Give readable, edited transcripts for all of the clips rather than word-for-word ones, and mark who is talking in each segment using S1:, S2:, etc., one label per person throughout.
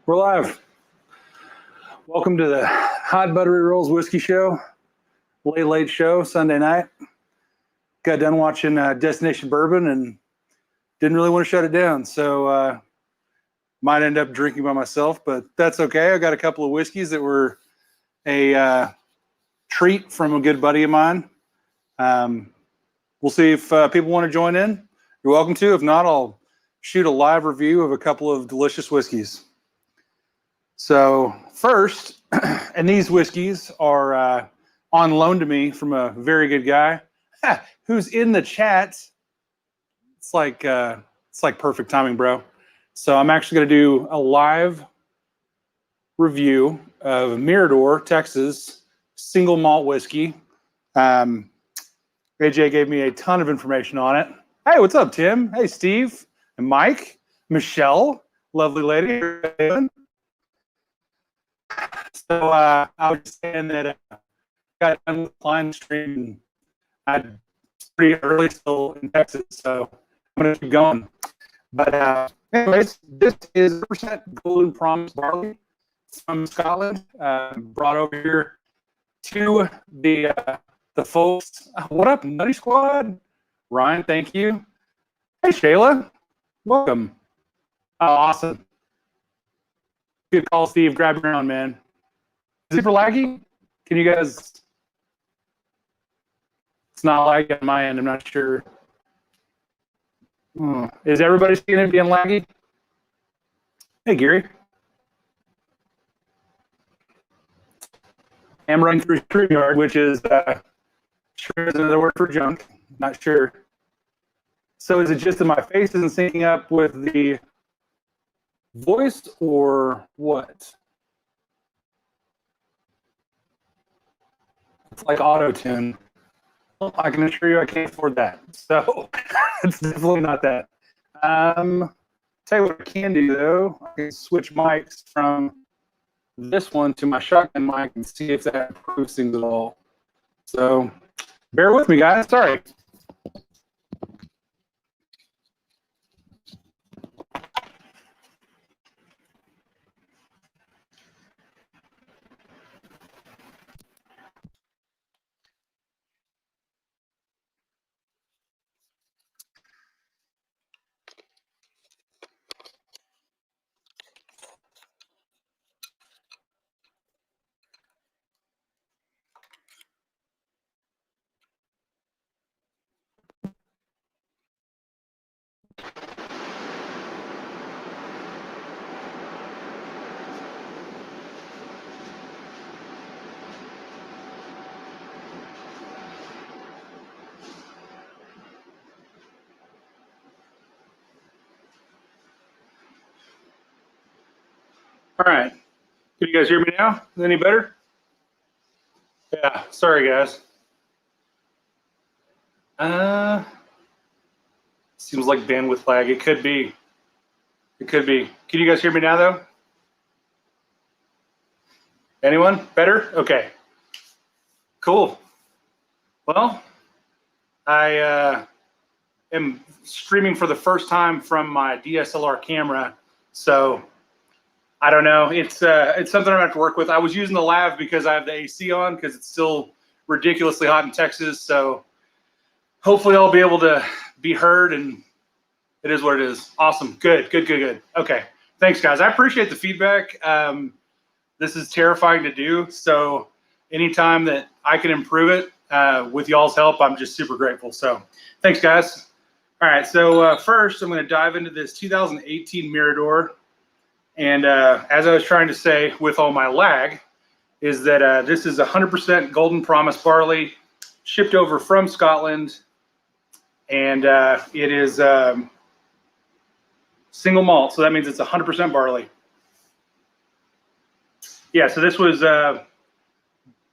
S1: We're live. Welcome to the Hot Buttery Rolls Whiskey Show. Late show, Sunday night. Got done watching Destination Bourbon and didn't really want to shut it down. So might end up drinking by myself, but that's okay. I got a couple of whiskeys that were a treat from a good buddy of mine. We'll see if people want to join in. You're welcome to. If not, I'll shoot a live review of a couple of delicious whiskeys. So first, and these whiskeys are on loan to me from a very good guy who's in the chat. It's like perfect timing, bro. So I'm actually going to do a live review of Mirador, Texas, single malt whiskey. AJ gave me a ton of information on it. Hey, what's up, Tim? Hey, Steve and Mike, Michelle, lovely lady. So I was saying that I got done with Klein Stream. I'm pretty early still in Texas, so I'm going to keep going. But anyways, this is 100% Golden Promise barley from Scotland, brought over here to the folks. What up, Nutty Squad? Ryan, thank you. Hey, Shayla, welcome. Oh, awesome. Good call, Steve. Grab your own, man. Is it for laggy? Can you guys? It's not laggy on my end. I'm not sure. Is everybody seeing it being laggy? Hey, Gary. I'm running through StreamYard, which is sure is another word for junk. Not sure. So is it just that my face isn't syncing up with the voice or what? It's like auto-tune. Well, I can assure you I can't afford that. So it's definitely not that. Tell you what I can do though, I can switch mics from this one to my shotgun mic and see if that improves things at all. So bear with me, guys. Sorry. All right. Can you guys hear me now? Is any better? Yeah. Sorry, guys. Seems like bandwidth lag. It could be. It could be. Can you guys hear me now, though? Anyone? Better? Okay. Cool. Well, I am streaming for the first time from my DSLR camera, so I don't know. It's something I'm gonna have to work with. I was using the lav because I have the AC on because it's still ridiculously hot in Texas. So hopefully I'll be able to be heard, and it is what it is. Awesome. Good. Okay. Thanks, guys. I appreciate the feedback. This is terrifying to do. So anytime that I can improve it with y'all's help, I'm just super grateful. So thanks, guys. All right. So first, I'm going to dive into this 2018 Mirador. And as I was trying to say with all my lag, is that this is 100% Golden Promise barley shipped over from Scotland. And it is single malt. So that means it's 100% barley. Yeah, so this was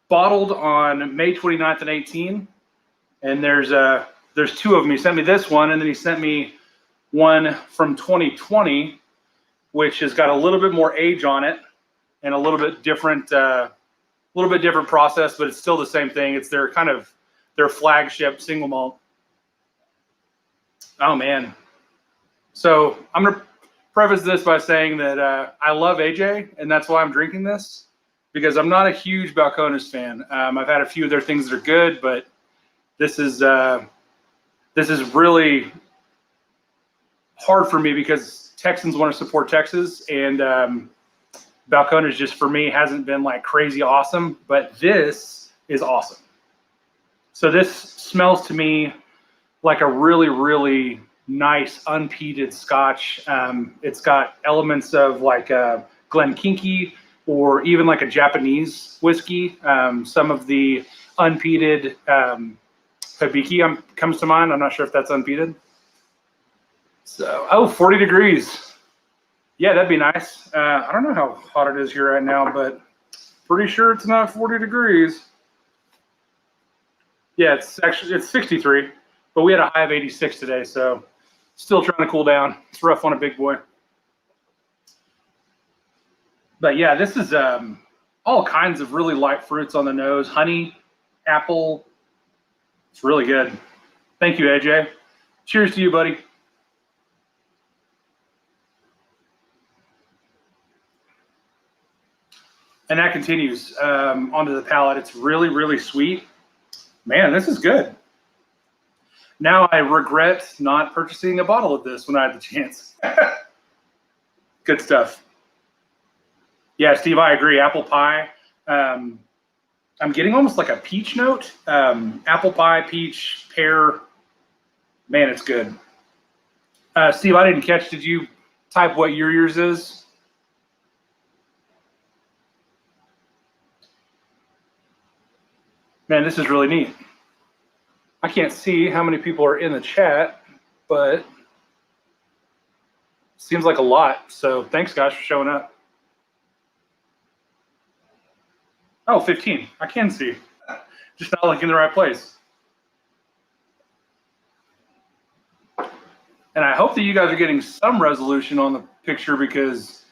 S1: bottled on May 29th and 18. And there's two of them. He sent me this one, and then he sent me one from 2020, which has got a little bit more age on it and a little bit different process, but it's still the same thing. It's their flagship single malt. Oh man. So I'm gonna preface this by saying that I love AJ, and that's why I'm drinking this, because I'm not a huge Balcones fan. I've had a few of their things that are good, but this is really hard for me because Texans want to support Texas, and Balcones just for me hasn't been like crazy awesome, but this is awesome. So this smells to me like a really, really nice unpeated Scotch. It's got elements of like a Glenkinkie or even like a Japanese whiskey. Some of the unpeated Hibiki comes to mind. I'm not sure if that's unpeated. So, oh, 40 degrees. Yeah, that'd be nice. I don't know how hot it is here right now, but pretty sure it's not 40 degrees. Yeah, it's 63, but we had a high of 86 today, so still trying to cool down. It's rough on a big boy. But yeah, this is all kinds of really light fruits on the nose. Honey, apple. It's really good. Thank you, AJ. Cheers to you, buddy. And that continues onto the palate. It's really, really sweet. Man, this is good. Now I regret not purchasing a bottle of this when I had the chance. Good stuff. Yeah, Steve, I agree. Apple pie. I'm getting almost like a peach note. Apple pie, peach, pear. Man, it's good. Steve, I didn't catch. Did you type what year yours is? Man, this is really neat. I can't see how many people are in the chat, but seems like a lot. So thanks, guys, for showing up. Oh, 15. I can see. Just not looking in the right place. And I hope that you guys are getting some resolution on the picture, because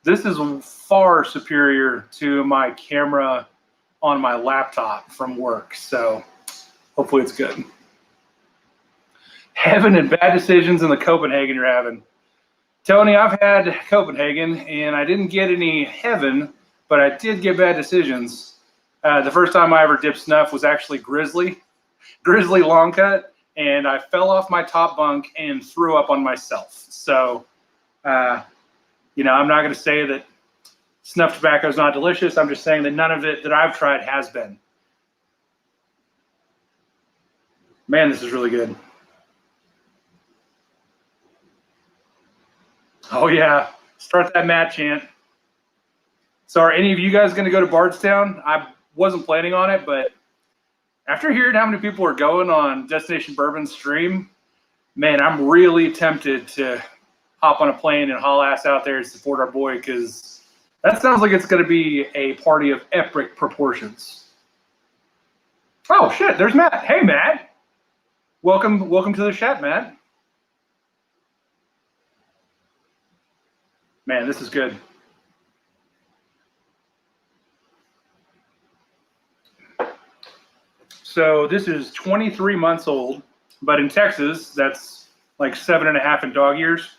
S1: this is far superior to my camera on my laptop from work. So hopefully it's good. Heaven and bad decisions in the Copenhagen you're having. Tony, I've had Copenhagen and I didn't get any heaven, but I did get bad decisions. The first time I ever dipped snuff was actually Grizzly long cut, and I fell off my top bunk and threw up on myself. So, you know, I'm not going to say that snuff tobacco is not delicious. I'm just saying that none of it that I've tried has been. Man, this is really good. Oh, yeah. Start that Matt chant. So are any of you guys going to go to Bardstown? I wasn't planning on it, but after hearing how many people are going on Destination Bourbon's stream, man, I'm really tempted to hop on a plane and haul ass out there and support our boy, because that sounds like it's going to be a party of epic proportions. Oh, shit, there's Matt. Hey, Matt. Welcome to the chat, Matt. Man, this is good. So this is 23 months old, but in Texas, that's like 7.5 in dog years.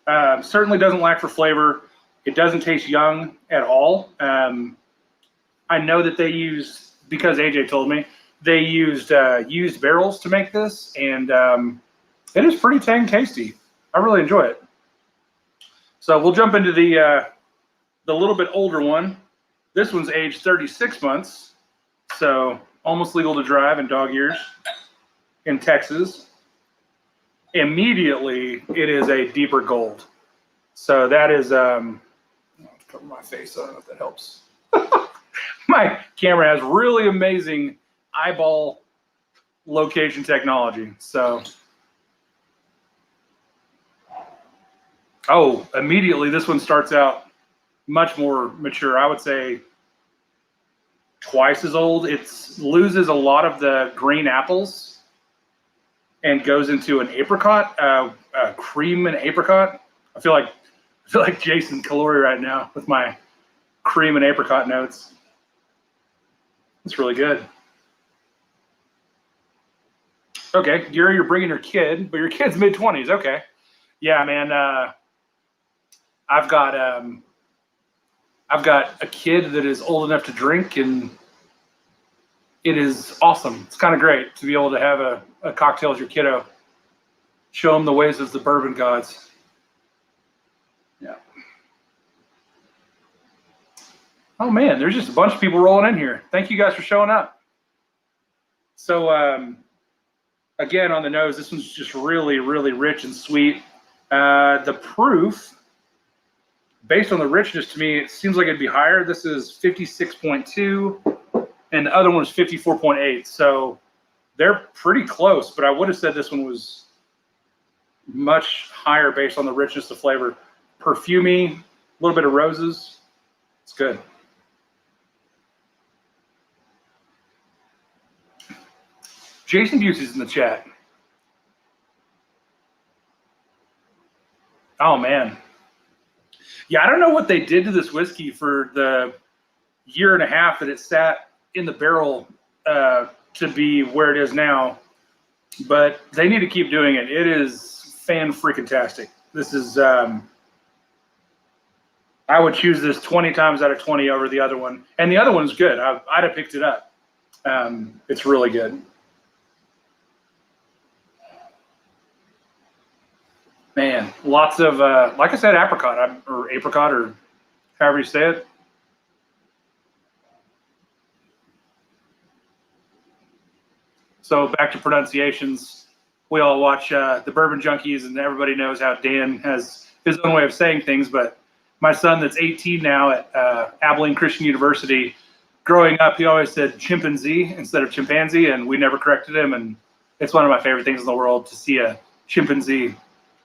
S1: Certainly doesn't lack for flavor. It doesn't taste young at all. I know that they use, because AJ told me, they used used barrels to make this, and it is pretty dang tasty. I really enjoy it. So we'll jump into the little bit older one. This one's aged 36 months, so almost legal to drive in dog years in Texas. Immediately, it is a deeper gold. So that is, I'll cover my face, I don't know if that helps. My camera has really amazing eyeball location technology. So, oh, immediately this one starts out much more mature. I would say twice as old. It loses a lot of the green apples and goes into an apricot, cream and apricot. I feel like Jason Calori right now with my cream and apricot notes. It's really good. Okay, Gary, you're bringing your kid, but your kid's mid-20s. Okay. Yeah, man. I've got a kid that is old enough to drink, and it is awesome. It's kind of great to be able to have a cocktail with your kiddo. Show them the ways of the bourbon gods. Yeah. Oh man, there's just a bunch of people rolling in here. Thank you guys for showing up. So again, on the nose, this one's just really, really rich and sweet. The proof, based on the richness, to me, it seems like it'd be higher. This is 56.2, and the other one is 54.8. So they're pretty close, but I would have said this one was much higher based on the richness of flavor. Perfumey, a little bit of roses. It's good. Jason Busey's in the chat. Oh man. Yeah, I don't know what they did to this whiskey for the year and a half that it sat in the barrel to be where it is now, but they need to keep doing it. It is fan-freaking-tastic. This is, I would choose this 20 times out of 20 over the other one. And the other one's good. I'd have picked it up. It's really good. Man, lots of, like I said, apricot, or however you say it. So back to pronunciations. We all watch the Bourbon Junkies, and everybody knows how Dan has his own way of saying things. But my son, that's 18 now at Abilene Christian University, growing up, he always said chimpanzee instead of chimpanzee, and we never corrected him. And it's one of my favorite things in the world to see a chimpanzee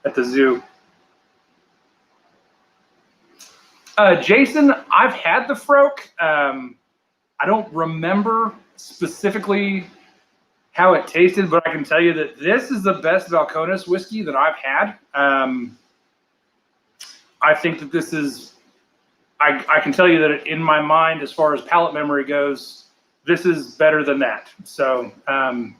S1: at the zoo. Jason, I've had the Froke. I don't remember specifically how it tasted, but I can tell you that this is the best Balcones whiskey that I've had. I think that this is, I can tell you that in my mind, as far as palate memory goes, this is better than that. So I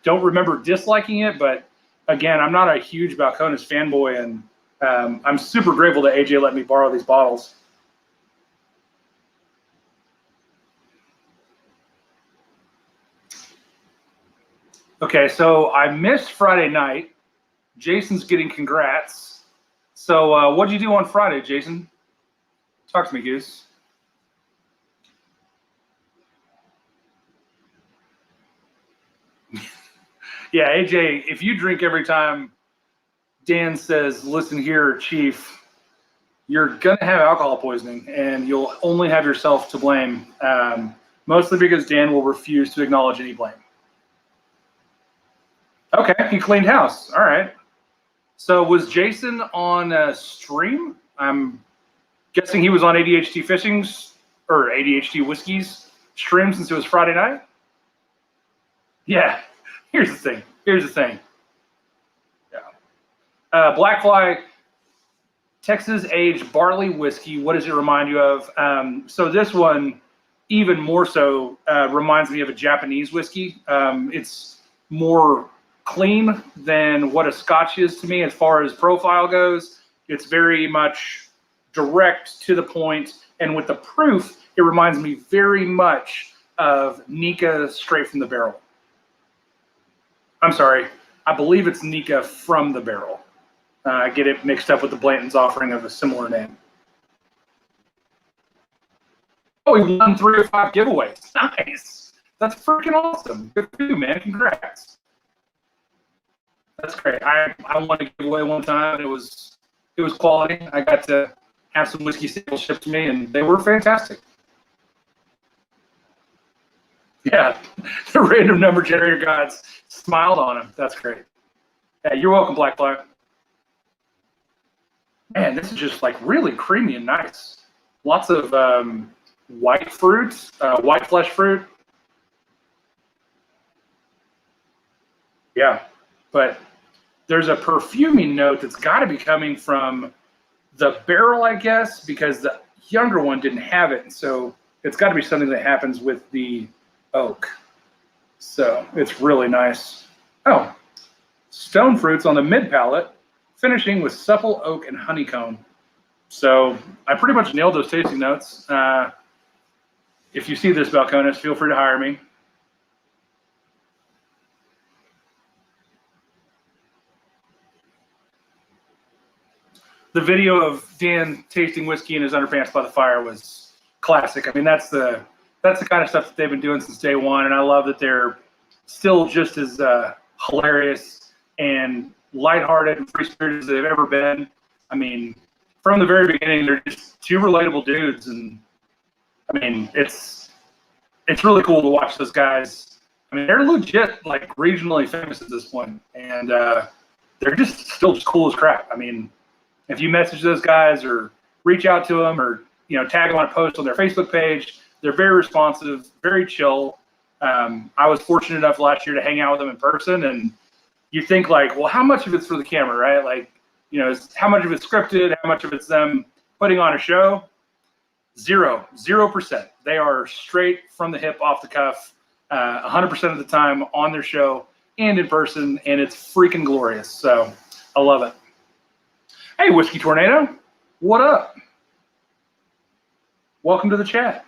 S1: don't remember disliking it, but again, I'm not a huge Balcones fanboy, and I'm super grateful that AJ let me borrow these bottles. Okay, so I missed Friday night. Jason's getting congrats. So what'd you do on Friday, Jason? Talk to me, Goose. Yeah, AJ, if you drink every time Dan says, listen here, Chief, you're going to have alcohol poisoning, and you'll only have yourself to blame, mostly because Dan will refuse to acknowledge any blame. Okay, he cleaned house. All right. So was Jason on stream? I'm guessing he was on ADHD Fishing's or ADHD Whiskey's stream since it was Friday night? Yeah. Here's the thing. Yeah. Blackfly, Texas aged barley whiskey. What does it remind you of? So this one, even more so, reminds me of a Japanese whiskey. It's more clean than what a Scotch is to me as far as profile goes. It's very much direct to the point, and with the proof, it reminds me very much of Nika straight from the barrel. I'm sorry, I believe it's Nika from the barrel. I get it mixed up with the Blanton's offering of a similar name. Oh, he won 3 or 5 giveaways. Nice. That's freaking awesome. Good for you, man. Congrats. That's great. I won a giveaway one time, and it was quality. I got to have some whiskey samples shipped to me, and they were fantastic. Yeah, the random number generator gods smiled on him. That's great. Yeah, you're welcome, Blackfly. Man, this is just like really creamy and nice. Lots of white fruit, white flesh fruit. Yeah, but there's a perfuming note that's got to be coming from the barrel, I guess, because the younger one didn't have it. So it's got to be something that happens with the oak. So it's really nice. Oh, stone fruits on the mid palate. finishing with supple oak and honeycomb. So I pretty much nailed those tasting notes. If you see this, Balcones, feel free to hire me. The video of Dan tasting whiskey in his underpants by the fire was classic. I mean, that's the kind of stuff that they've been doing since day one, and I love that they're still just as hilarious and lighthearted and free-spirited as they've ever been. I mean, from the very beginning, they're just two relatable dudes, and I mean, it's really cool to watch those guys. I mean, they're legit like regionally famous at this point, and they're just still just cool as crap. I mean, if you message those guys or reach out to them or tag them on a post on their Facebook page, they're very responsive, very chill. I was fortunate enough last year to hang out with them in person, and you think like, well, how much of it's for the camera, right? Like, how much of it's scripted, how much of it's them putting on a show? 0%. They are straight from the hip, off the cuff, 100% of the time on their show and in person, and it's freaking glorious. So I love it. Hey, Whiskey Tornado, what up? Welcome to the chat.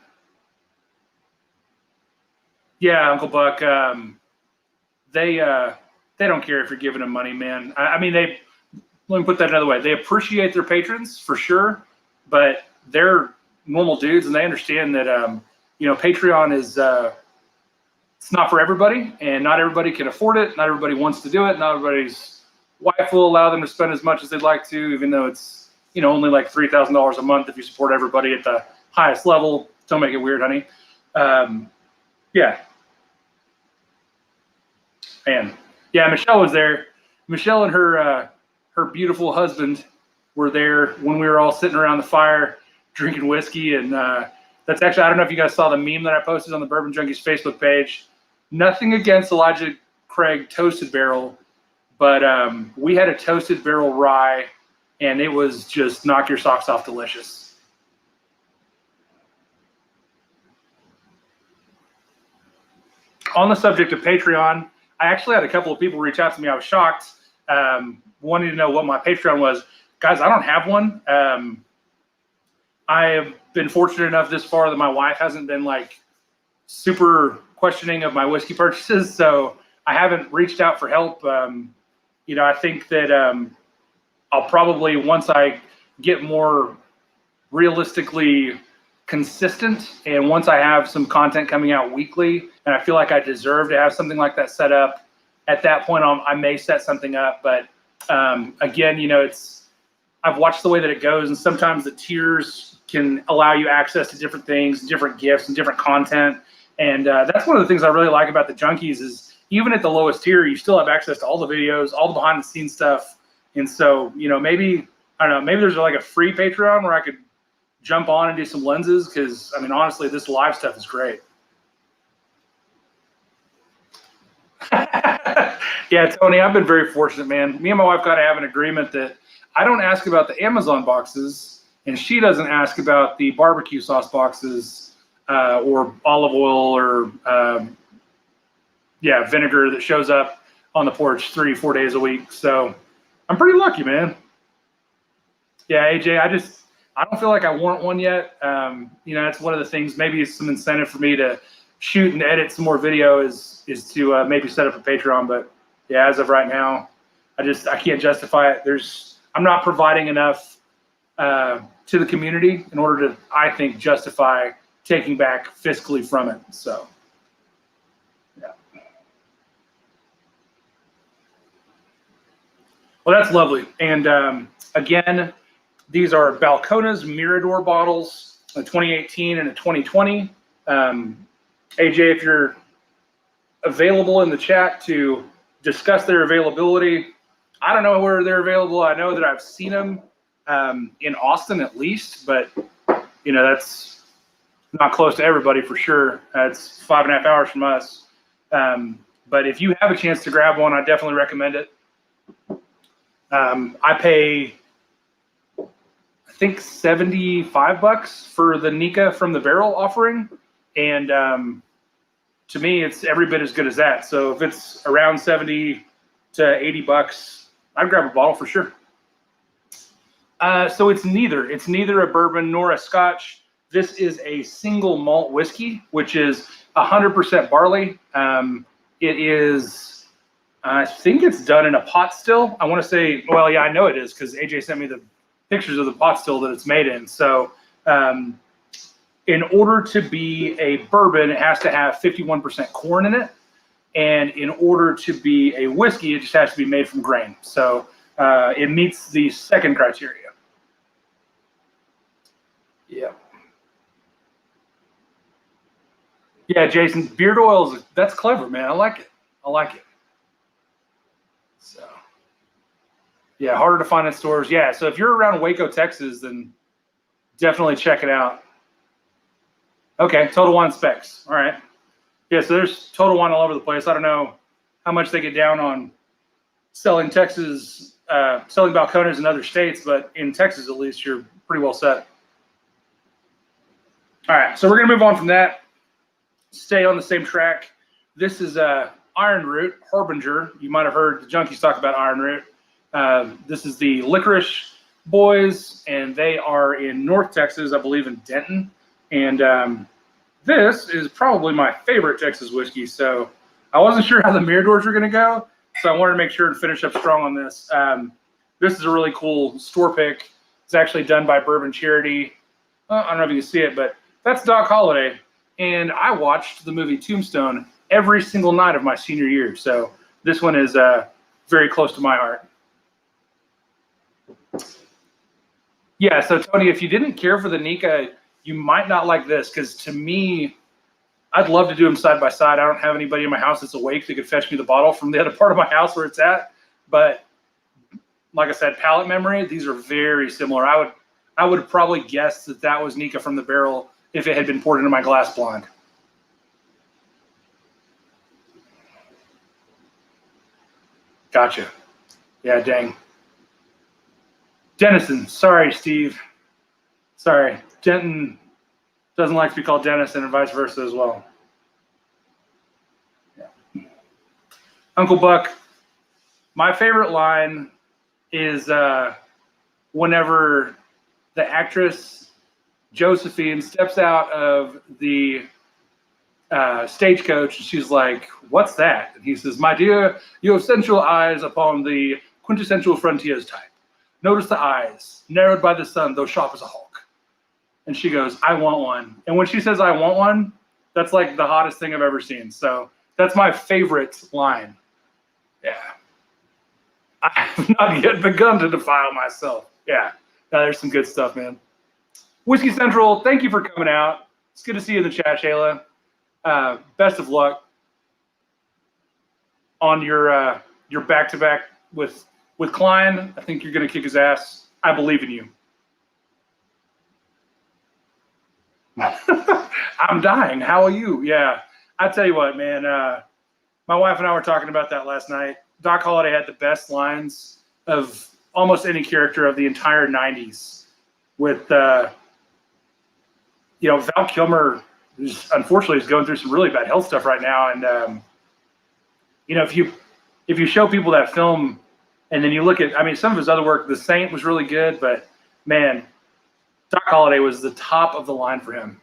S1: Yeah, Uncle Buck, they don't care if you're giving them money, man. I mean, let me put that another way. They appreciate their patrons for sure, but they're normal dudes, and they understand that Patreon is it's not for everybody, and not everybody can afford it. Not everybody wants to do it. Not everybody's wife will allow them to spend as much as they'd like to, even though it's only like $3,000 a month if you support everybody at the highest level. Don't make it weird, honey. Yeah. Man. Yeah, Michelle was there. Michelle and her beautiful husband were there when we were all sitting around the fire drinking whiskey. And that's actually, I don't know if you guys saw the meme that I posted on the Bourbon Junkies Facebook page. Nothing against Elijah Craig Toasted Barrel, but we had a Toasted Barrel rye, and it was just knock your socks off delicious. On the subject of Patreon, I actually had a couple of people reach out to me. I was shocked, wanting to know what my Patreon was. Guys, I don't have one. I have been fortunate enough this far that my wife hasn't been like super questioning of my whiskey purchases, so I haven't reached out for help. I think that I'll probably, once I get more realistically consistent, and once I have some content coming out weekly, and I feel like I deserve to have something like that set up, at that point I may set something up. But again, I've watched the way that it goes, and sometimes the tiers can allow you access to different things, different gifts, and different content. And that's one of the things I really like about the Junkies is even at the lowest tier, you still have access to all the videos, all the behind the scenes stuff. And so, maybe, I don't know, maybe there's like a free Patreon where I could jump on and do some lenses, because I mean, honestly, this live stuff is great. Yeah, Tony, I've been very fortunate, man. Me and my wife got to have an agreement that I don't ask about the Amazon boxes, and she doesn't ask about the barbecue sauce boxes or olive oil or vinegar that shows up on the porch 3-4 days a week. So I'm pretty lucky, man. Yeah, AJ, I don't feel like I want one yet. That's one of the things. Maybe it's some incentive for me to shoot and edit some more video is to maybe set up a Patreon. But yeah, as of right now, I can't justify it. I'm not providing enough to the community in order to, I think, justify taking back fiscally from it. So yeah. Well, that's lovely. And again, these are Balcones Mirador bottles, a 2018 and a 2020. AJ, if you're available in the chat to discuss their availability, I don't know where they're available. I know that I've seen them in Austin at least, but that's not close to everybody for sure. It's 5.5 hours from us. But if you have a chance to grab one, I definitely recommend it. I pay, I think, $75 for the Nika from the Barrel offering, and to me, it's every bit as good as that. So if it's around $70 to $80, I'd grab a bottle for sure. So it's neither. It's neither a bourbon nor a Scotch. This is a single malt whiskey, which is 100% barley. It is, I think it's done in a pot still. I want to say, well, yeah, I know it is because AJ sent me the pictures of the pot still that it's made in. So in order to be a bourbon, it has to have 51% corn in it. And in order to be a whiskey, it just has to be made from grain. So it meets the second criteria. Yeah. Yeah, Jason, beard oils, that's clever, man. I like it. I like it. So, yeah, harder to find in stores. Yeah, so if you're around Waco, Texas, then definitely check it out. Okay, Total Wine Specs. All right. Yeah, so there's Total Wine all over the place. I don't know how much they get down on selling Texas, selling Balcones in other states, but in Texas, at least, you're pretty well set. All right, so we're going to move on from that. Stay on the same track. This is Iron Root Harbinger. You might have heard the junkies talk about Iron Root. This is the Licorice Boys, and they are in North Texas, I believe in Denton. And this is probably my favorite Texas whiskey. So I wasn't sure how the Miradors were going to go, so I wanted to make sure and finish up strong on this. This is a really cool store pick. It's actually done by Bourbon Charity. I don't know if you can see it, but that's Doc Holliday. And I watched the movie Tombstone every single night of my senior year. So this one is very close to my heart. Yeah, so Tony, if you didn't care for the Nikka, you might not like this, because to me, I'd love to do them side by side. I don't have anybody in my house that's awake that could fetch me the bottle from the other part of my house where it's at. But like I said, palate memory, these are very similar. I would probably guess that that was Nikka from the barrel if it had been poured into my glass blind. Gotcha. Yeah, dang. Dennison. Sorry, Steve. Sorry. Denton doesn't like to be called Dennison and vice versa as well. Yeah. Uncle Buck, my favorite line is whenever the actress Josephine steps out of the stagecoach, she's like, "What's that?" And he says, "My dear, you have sensual eyes upon the quintessential frontiers type. Notice the eyes, narrowed by the sun, though sharp as a hawk." And she goes, "I want one." And when she says, "I want one," that's like the hottest thing I've ever seen. So that's my favorite line. Yeah. I have not yet begun to defile myself. Yeah. No, there's some good stuff, man. Whiskey Central, thank you for coming out. It's good to see you in the chat, Shayla. Best of luck on your back-to-back with Klein. I think you're going to kick his ass. I believe in you. I'm dying. How are you? Yeah. I tell you what, man. My wife and I were talking about that last night. Doc Holliday had the best lines of almost any character of the entire 90s with, Val Kilmer, unfortunately, is going through some really bad health stuff right now. And, if you show people that film and then you look at, some of his other work, The Saint was really good, but, man, Doc Holliday was the top of the line for him.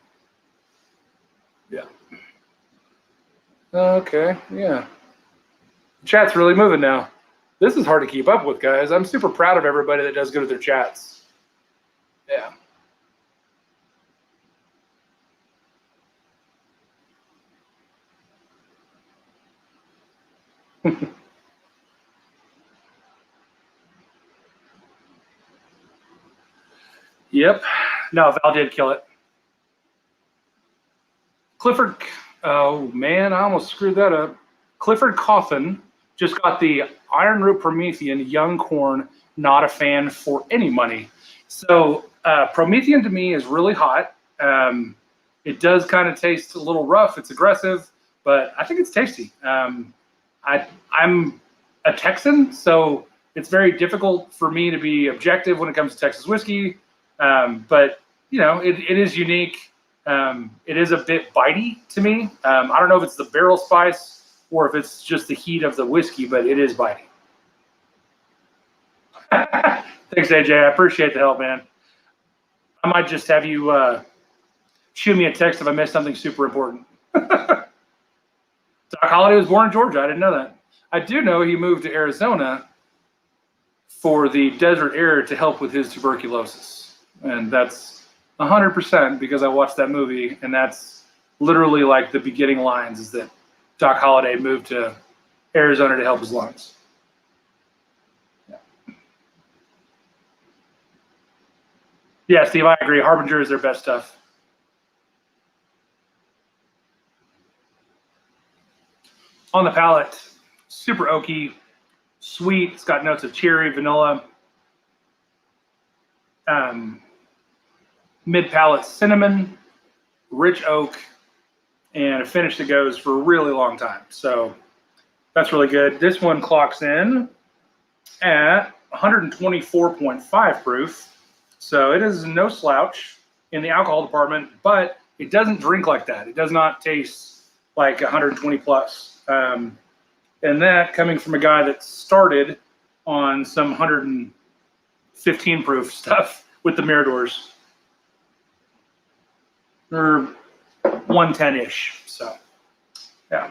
S1: Yeah. Okay, yeah. Chat's really moving now. This is hard to keep up with, guys. I'm super proud of everybody that does go to their chats. Yeah. Yep. No, Val did kill it. Clifford, oh man, I almost screwed that up. Clifford Coffin just got the Iron Root Promethean Young Corn. Not a fan for any money. So Promethean to me is really hot. It does kind of taste a little rough. It's aggressive, but I think it's tasty. I'm a Texan, so it's very difficult for me to be objective when it comes to Texas whiskey. But it is unique. It is a bit bitey to me. I don't know if it's the barrel spice or if it's just the heat of the whiskey, but it is bitey. Thanks, AJ. I appreciate the help, man. I might just have you shoot me a text if I missed something super important. Doc Holliday was born in Georgia. I didn't know that. I do know he moved to Arizona for the desert air to help with his tuberculosis. And that's 100% because I watched that movie, and that's literally like the beginning lines is that Doc Holliday moved to Arizona to help his lungs. Yeah, Steve, I agree. Harbinger is their best stuff. On the palate, super oaky, sweet. It's got notes of cherry, vanilla, mid-palate cinnamon, rich oak, and a finish that goes for a really long time. So that's really good. This one clocks in at 124.5 proof. So it is no slouch in the alcohol department, but it doesn't drink like that. It does not taste like 120 plus. And that coming from a guy that started on some 115 proof stuff with the Miradors. Or 110-ish. So, yeah.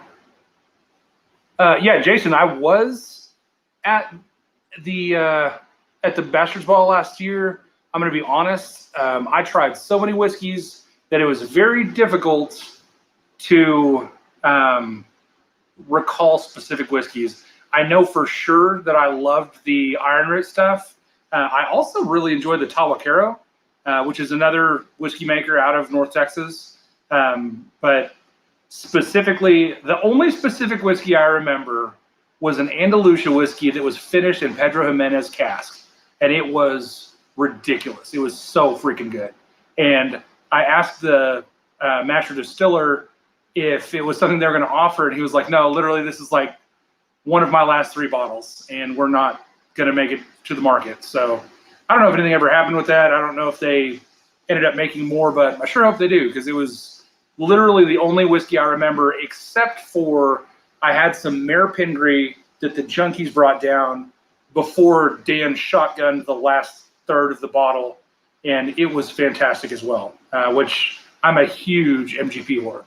S1: Yeah, Jason, I was at the Bastards Ball last year. I'm going to be honest. I tried so many whiskeys that it was very difficult to recall specific whiskeys. I know for sure that I loved the Iron Root stuff. I also really enjoyed the Tabacero, which is another whiskey maker out of North Texas. But specifically, the only specific whiskey I remember was an Andalusia whiskey that was finished in Pedro Jimenez cask. And it was ridiculous. It was so freaking good. And I asked the master distiller if it was something they were going to offer, and he was like, no, literally, this is like one of my last 3 bottles, and we're not going to make it to the market. So I don't know if anything ever happened with that. I don't know if they ended up making more, but I sure hope they do, because it was literally the only whiskey I remember, except for I had some Mare Pingree that the junkies brought down before Dan shotgunned the last third of the bottle, and it was fantastic as well, which I'm a huge MGP whore.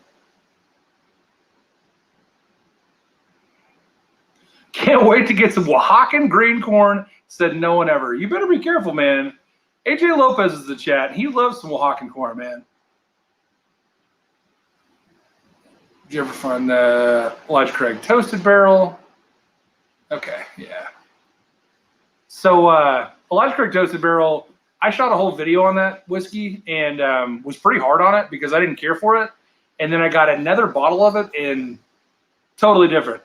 S1: Can't wait to get some Oaxacan green corn, said no one ever. You better be careful, man. AJ Lopez is the chat. He loves some Oaxacan corn, man. Did you ever find the Elijah Craig Toasted Barrel? Okay, yeah. So Elijah Craig Toasted Barrel, I shot a whole video on that whiskey and was pretty hard on it because I didn't care for it. And then I got another bottle of it and totally different.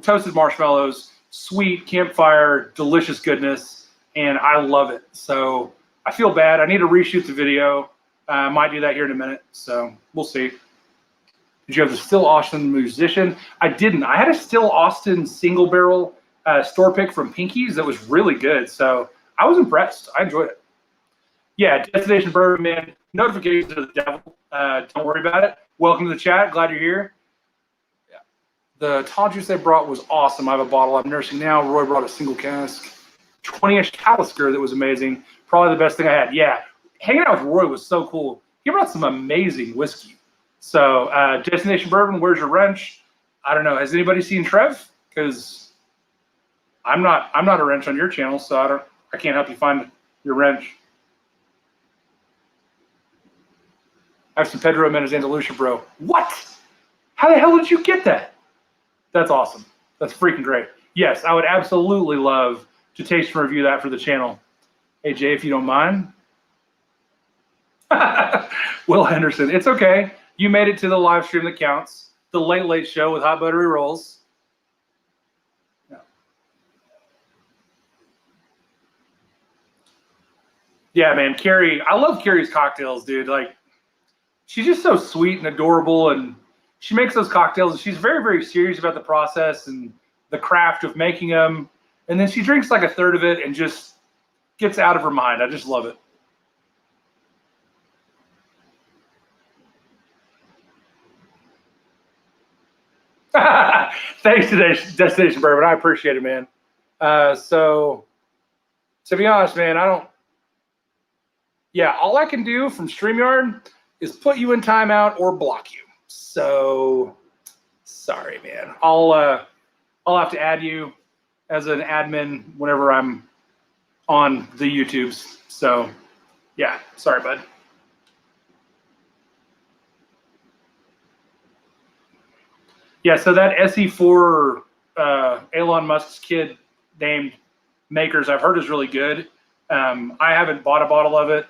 S1: Toasted marshmallows, sweet campfire, delicious goodness, and I love it. So I feel bad. I need to reshoot the video. I might do that here in a minute. So we'll see. Did you have the Still Austin Musician? I didn't. I had a Still Austin single barrel store pick from Pinky's that was really good. So I was impressed. I enjoyed it. Yeah, Destination Bourbon, man. Notifications to the devil. Don't worry about it. Welcome to the chat. Glad you're here. Yeah. The Tall Juice they brought was awesome. I have a bottle I'm nursing now. Roy brought a single cask. 20-ish Talisker that was amazing. Probably the best thing I had. Yeah, hanging out with Roy was so cool. He brought some amazing whiskey. So Destination Bourbon, where's your wrench? I don't know. Has anybody seen Trev? Because I'm not a wrench on your channel, so I can't help you find your wrench. I have some Pedro Jimenez Andalusia, bro. What? How the hell did you get that? That's awesome. That's freaking great. Yes, I would absolutely love to taste and review that for the channel. AJ, if you don't mind. Will Henderson, it's okay. You made it to the live stream that counts. The Late Late Show with Hot Buttery Rolls. Yeah, man, Carrie, I love Carrie's cocktails, dude. Like, she's just so sweet and adorable, and she makes those cocktails, and she's very, very serious about the process and the craft of making them. And then she drinks like a third of it and just gets out of her mind. I just love it. Thanks to Destination Bourbon. I appreciate it, man. So To be honest, man, I don't. Yeah, all I can do from StreamYard is put you in timeout or block you. So sorry, man. I'll have to add you as an admin whenever I'm on the YouTubes. So yeah, sorry, bud. Yeah, so that SE4 Elon Musk's kid named Makers, I've heard is really good. I haven't bought a bottle of it.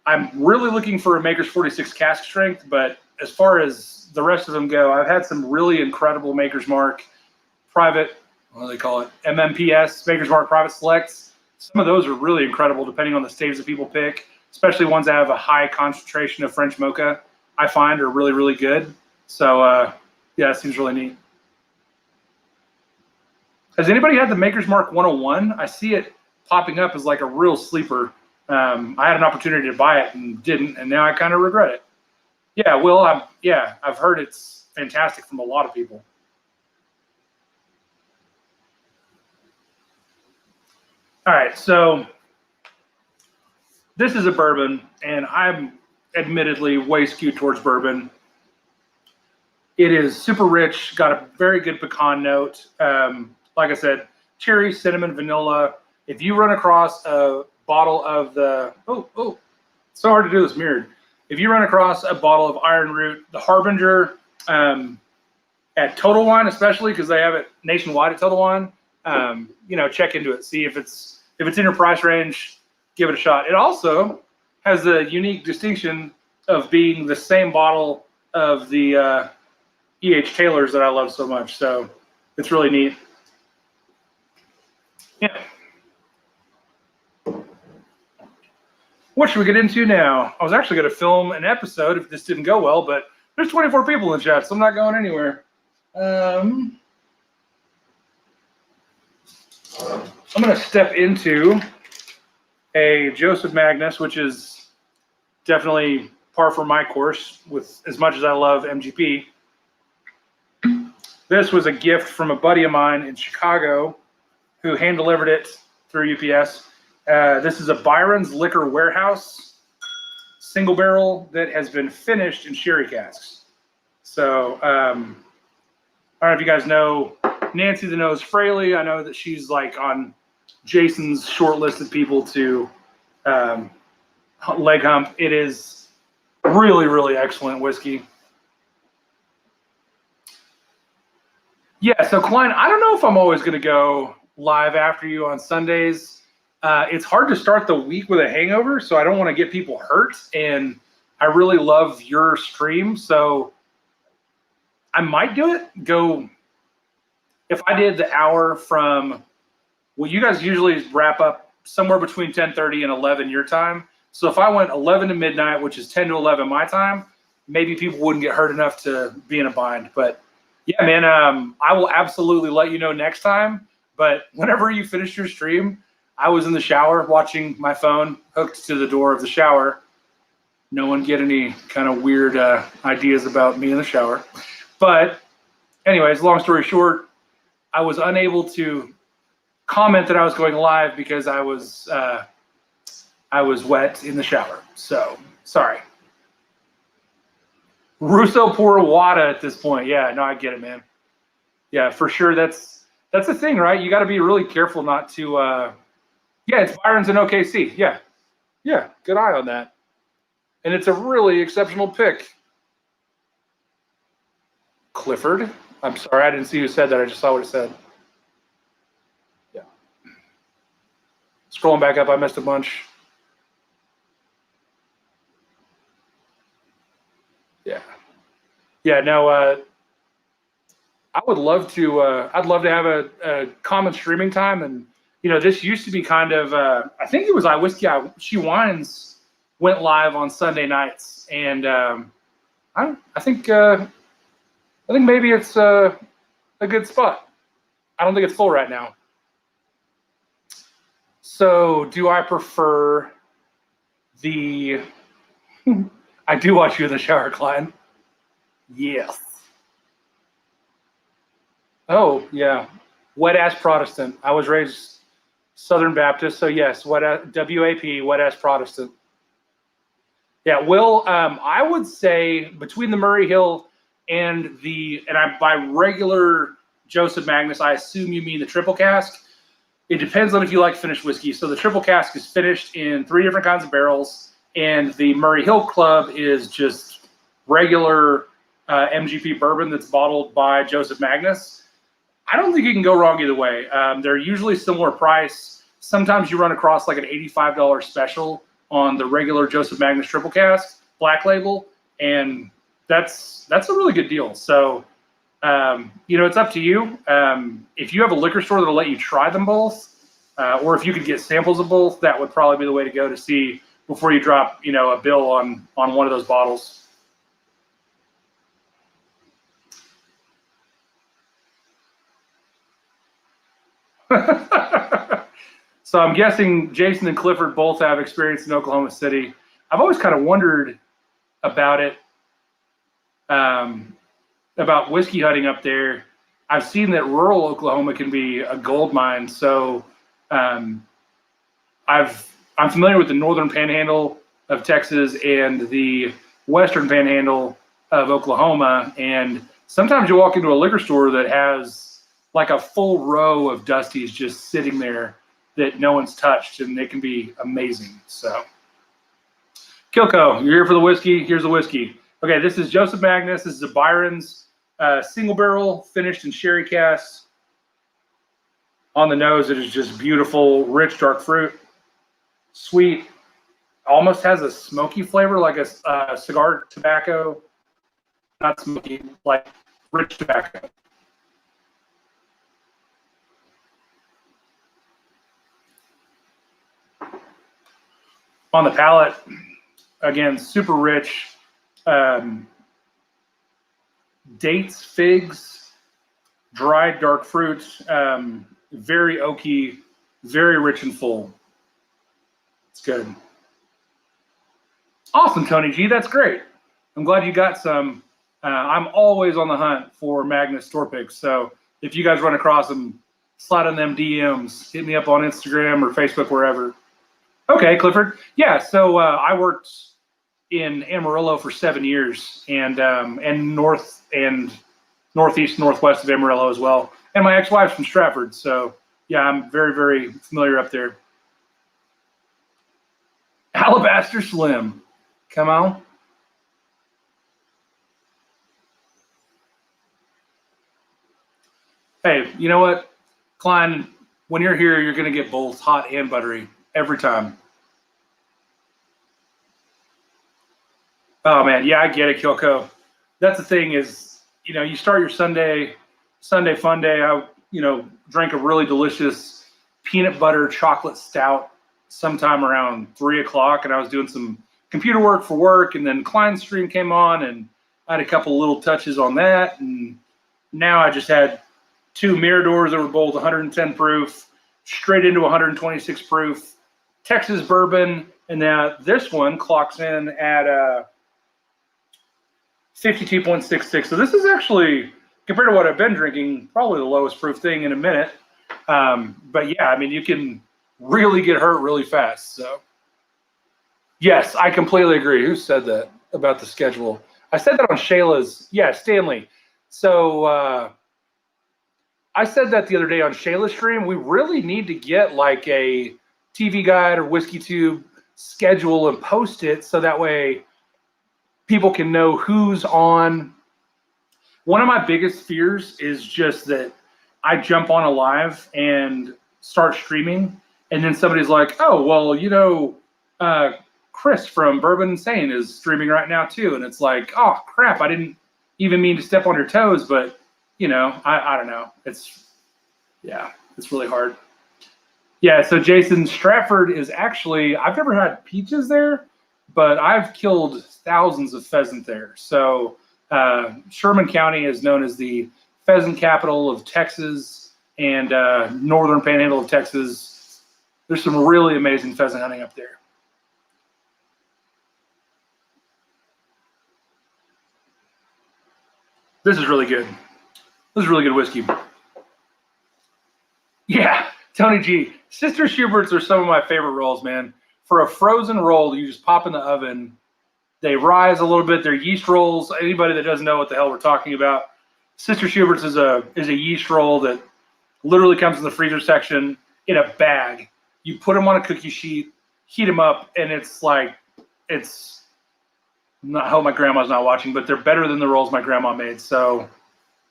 S1: I'm really looking for a Makers 46 cask strength, but as far as the rest of them go, I've had some really incredible Makers Mark private, what do they call it? MMPS, Makers Mark Private Selects. Some of those are really incredible depending on the staves that people pick, especially ones that have a high concentration of French mocha, I find are really, really good. So yeah, it seems really neat. Has anybody had the Maker's Mark 101? I see it popping up as like a real sleeper. I had an opportunity to buy it and didn't, and now I kind of regret it. Yeah, well, I've heard it's fantastic from a lot of people. All right, so this is a bourbon, and I'm admittedly way skewed towards bourbon. It is super rich, got a very good pecan note. Like I said, cherry, cinnamon, vanilla. If you run across a bottle of the, it's so hard to do this mirrored. If you run across a bottle of Iron Root, the Harbinger, at Total Wine, especially because they have it nationwide at Total Wine, check into it. See if it's in your price range, give it a shot. It also has the unique distinction of being the same bottle of the E.H. Taylor's that I love so much. So it's really neat. Yeah. What should we get into now? I was actually going to film an episode if this didn't go well, but there's 24 people in the chat, so I'm not going anywhere. I'm going to step into a Joseph Magnus, which is definitely par for my course with as much as I love MGP. This was a gift from a buddy of mine in Chicago who hand-delivered it through UPS. This is a Byron's Liquor Warehouse single barrel that has been finished in sherry casks. So I don't know if you guys know Nancy the Nose Fraley. I know that she's like on Jason's shortlisted people to leg hump. It is really, really excellent whiskey. Yeah, so Klein, I don't know if I'm always going to go live after you on Sundays. It's hard to start the week with a hangover, so I don't want to get people hurt. And I really love your stream, so I might do it. Go if I did the hour from, well, you guys usually wrap up somewhere between 10:30 and 11 your time. So if I went 11 to midnight, which is 10 to 11 my time, maybe people wouldn't get hurt enough to be in a bind. But yeah, man, I will absolutely let you know next time. But whenever you finish your stream, I was in the shower watching my phone hooked to the door of the shower. No one get any kind of weird ideas about me in the shower. But anyways, long story short, I was unable to comment that I was going live because I was wet in the shower. So sorry. Russo pour water at this point. Yeah, no, I get it, man. Yeah, for sure. That's the thing, right? You got to be really careful not to. Yeah, it's Byron's in OKC. Yeah, good eye on that. And it's a really exceptional pick. Clifford. I'm sorry, I didn't see who said that. I just saw what it said. Yeah. Scrolling back up, I missed a bunch. Yeah, no, I would love to, I'd love to have a common streaming time. And, this used to be kind of, I think it was iWhiskey, She Wines went live on Sunday nights. And I think maybe it's a good spot. I don't think it's full right now. So do I prefer the, I do watch you in the shower, Klein. Yes. Oh, yeah. Wet ass Protestant. I was raised Southern Baptist. So yes, WAP, Wet Ass Protestant. Yeah, Will, I would say between the Murray Hill and by regular Joseph Magnus, I assume you mean the triple cask. It depends on if you like finished whiskey. So the triple cask is finished in 3 different kinds of barrels, and the Murray Hill Club is just regular MGP bourbon that's bottled by Joseph Magnus. I don't think you can go wrong either way. They're usually similar price. Sometimes you run across like an $85 special on the regular Joseph Magnus triple cask black label, and that's a really good deal. So it's up to you. If you have a liquor store that'll let you try them both, or if you could get samples of both, that would probably be the way to go to see before you drop a bill on one of those bottles. So I'm guessing Jason and Clifford both have experience in Oklahoma City. I've always kind of wondered about it, about whiskey hunting up there. I've seen that rural Oklahoma can be a gold mine. So I'm familiar with the northern panhandle of Texas and the western panhandle of Oklahoma. And sometimes you walk into a liquor store that has like a full row of Dusties just sitting there that no one's touched, and they can be amazing. So, Kilco, you're here for the whiskey. Here's the whiskey. Okay, this is Joseph Magnus. This is a Byron's single barrel, finished in sherry cask. On the nose, it is just beautiful, rich, dark fruit, sweet. Almost has a smoky flavor, like a cigar tobacco. Not smoky, like rich tobacco. On the palate, again, super rich. Dates, figs, dried dark fruit, very oaky, very rich and full. It's good. Awesome, Tony G. That's great. I'm glad you got some. I'm always on the hunt for Magnus store picks. So if you guys run across them, slide on them DMs, hit me up on Instagram or Facebook, wherever. Okay, Clifford. Yeah, so I worked in Amarillo for 7 years, and north and northeast, northwest of Amarillo as well. And my ex-wife's from Stratford, so yeah, I'm very, very familiar up there. Alabaster Slim, come on. Hey, you know what, Klein? When you're here, you're going to get both hot and buttery every time. Oh man, yeah, I get it, Kilco. That's the thing is, you start your Sunday fun day. I, drank a really delicious peanut butter chocolate stout sometime around 3 o'clock, and I was doing some computer work for work, and then Klein's stream came on, and I had a couple little touches on that, and now I just had 2 Miradors that were both 110 proof, straight into 126 proof, Texas bourbon, and now this one clocks in at 52.66. So this is actually, compared to what I've been drinking, probably the lowest proof thing in a minute. But yeah, I mean, you can really get hurt really fast. So yes, I completely agree. Who said that about the schedule? I said that on Shayla's. Yeah, Stanley. So I said that the other day on Shayla's stream. We really need to get like a TV Guide or Whiskey Tube schedule and post it so that way people can know who's on. One of my biggest fears is just that I jump on a live and start streaming, and then somebody's like, oh, well, Chris from Bourbon Insane is streaming right now too. And it's like, oh, crap, I didn't even mean to step on your toes, but, I don't know. It's really hard. Yeah, so Jason, Stratford is actually, I've never had peaches there, but I've killed thousands of pheasant there. So Sherman County is known as the pheasant capital of Texas and northern panhandle of Texas. There's some really amazing pheasant hunting up there. This is really good. This is really good whiskey. Yeah, Tony G. Sister Schubert's are some of my favorite rolls, man. For a frozen roll, you just pop in the oven. They rise a little bit. They're yeast rolls. Anybody that doesn't know what the hell we're talking about, Sister Schubert's is a yeast roll that literally comes in the freezer section in a bag. You put them on a cookie sheet, heat them up, and it's like, it's not, I hope my grandma's not watching, but they're better than the rolls my grandma made. So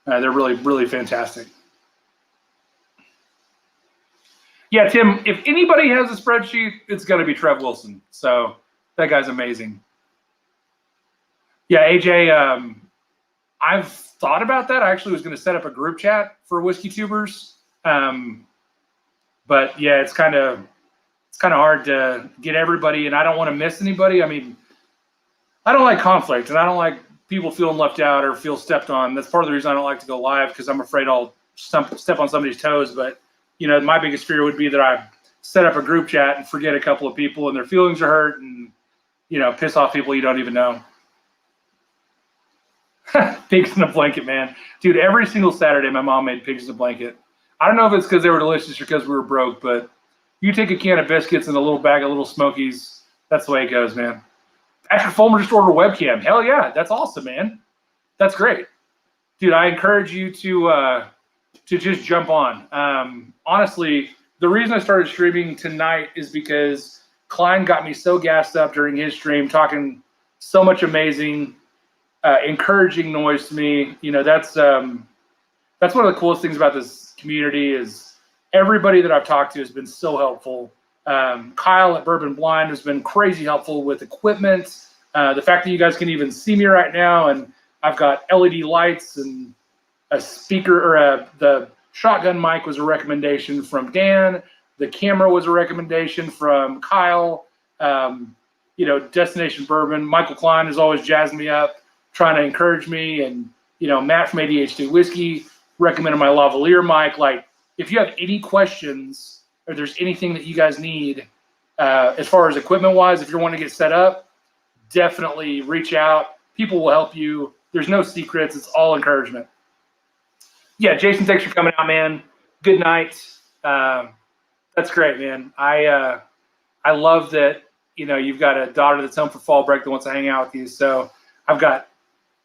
S1: they're really, really fantastic. Yeah, Tim, if anybody has a spreadsheet, it's going to be Trev Wilson. So that guy's amazing. Yeah, AJ, I've thought about that. I actually was going to set up a group chat for Whiskey Tubers. But yeah, it's kind of hard to get everybody, and I don't want to miss anybody. I mean, I don't like conflict, and I don't like people feeling left out or feel stepped on. That's part of the reason I don't like to go live, because I'm afraid I'll step on somebody's toes. But you know, my biggest fear would be that I set up a group chat and forget a couple of people and their feelings are hurt, and you know, piss off people you don't even know. Pigs in a blanket, man. Dude, every single Saturday my mom made pigs in a blanket. I don't know if it's because they were delicious or because we were broke, but you take a can of biscuits and a little bag of Little Smokies, that's the way it goes, man. Patrick Fulmer just ordered a webcam. Hell yeah, that's awesome, man. That's great. Dude, I encourage you to just jump on. Honestly, the reason I started streaming tonight is because Klein got me so gassed up during his stream, talking so much amazing, encouraging noise to me. You know, that's one of the coolest things about this community is everybody that I've talked to has been so helpful. Kyle at Bourbon Blind has been crazy helpful with equipment. The fact that you guys can even see me right now, and I've got LED lights and a speaker, or the shotgun mic was a recommendation from Dan. The camera was a recommendation from Kyle. You know, Destination Bourbon. Michael Klein has always jazzed me up, trying to encourage me, and you know, Matt from ADHD Whiskey recommended my lavalier mic. Like, if you have any questions or there's anything that you guys need as far as equipment wise, if you're wanting to get set up, definitely reach out. People will help you. There's no secrets. It's all encouragement. Yeah, Jason, thanks for coming out, man. Good night. That's great, man. I love that, you know, you've got a daughter that's home for fall break that wants to hang out with you. So I've got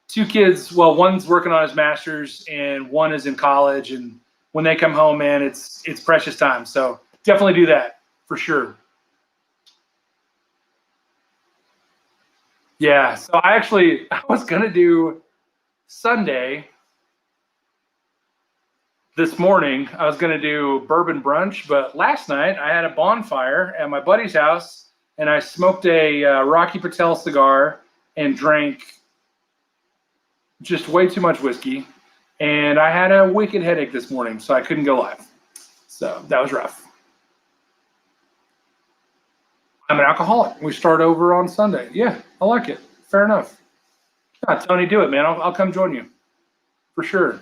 S1: 2 kids. Well, one's working on his master's and one is in college. And when they come home, man, it's precious time. So definitely do that for sure. Yeah. So I was going to do Sunday. This morning, I was going to do bourbon brunch, but last night I had a bonfire at my buddy's house and I smoked a Rocky Patel cigar and drank just way too much whiskey. And I had a wicked headache this morning, so I couldn't go live. So that was rough. I'm an alcoholic. We start over on Sunday. Yeah, I like it. Fair enough. Yeah, Tony, do it, man. I'll come join you for sure.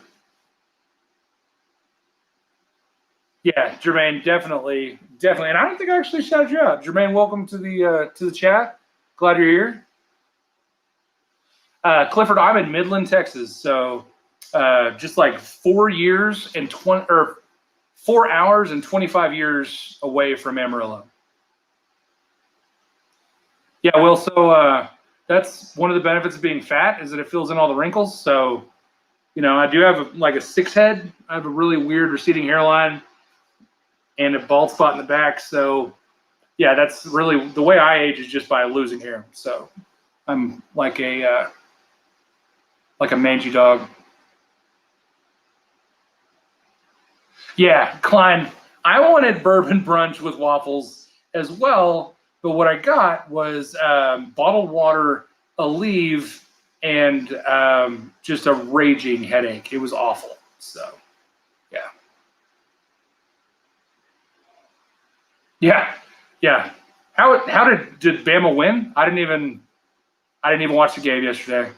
S1: Yeah, Jermaine, definitely. And I don't think I actually shouted you out. Jermaine, welcome to the chat. Glad you're here. Clifford, I'm in Midland, Texas, so just like 4 years and 4 hours and 25 years away from Amarillo. Yeah, well, so that's one of the benefits of being fat is that it fills in all the wrinkles. So, you know, I do have like a 6 head. I have a really weird receding hairline and a bald spot in the back. So yeah, that's really the way I age, is just by losing hair. So I'm like a mangy dog. Yeah, Klein, I wanted bourbon brunch with waffles as well, but what I got was bottled water, Aleve, and just a raging headache. It was awful. So yeah. How did Bama win? I didn't even watch the game yesterday.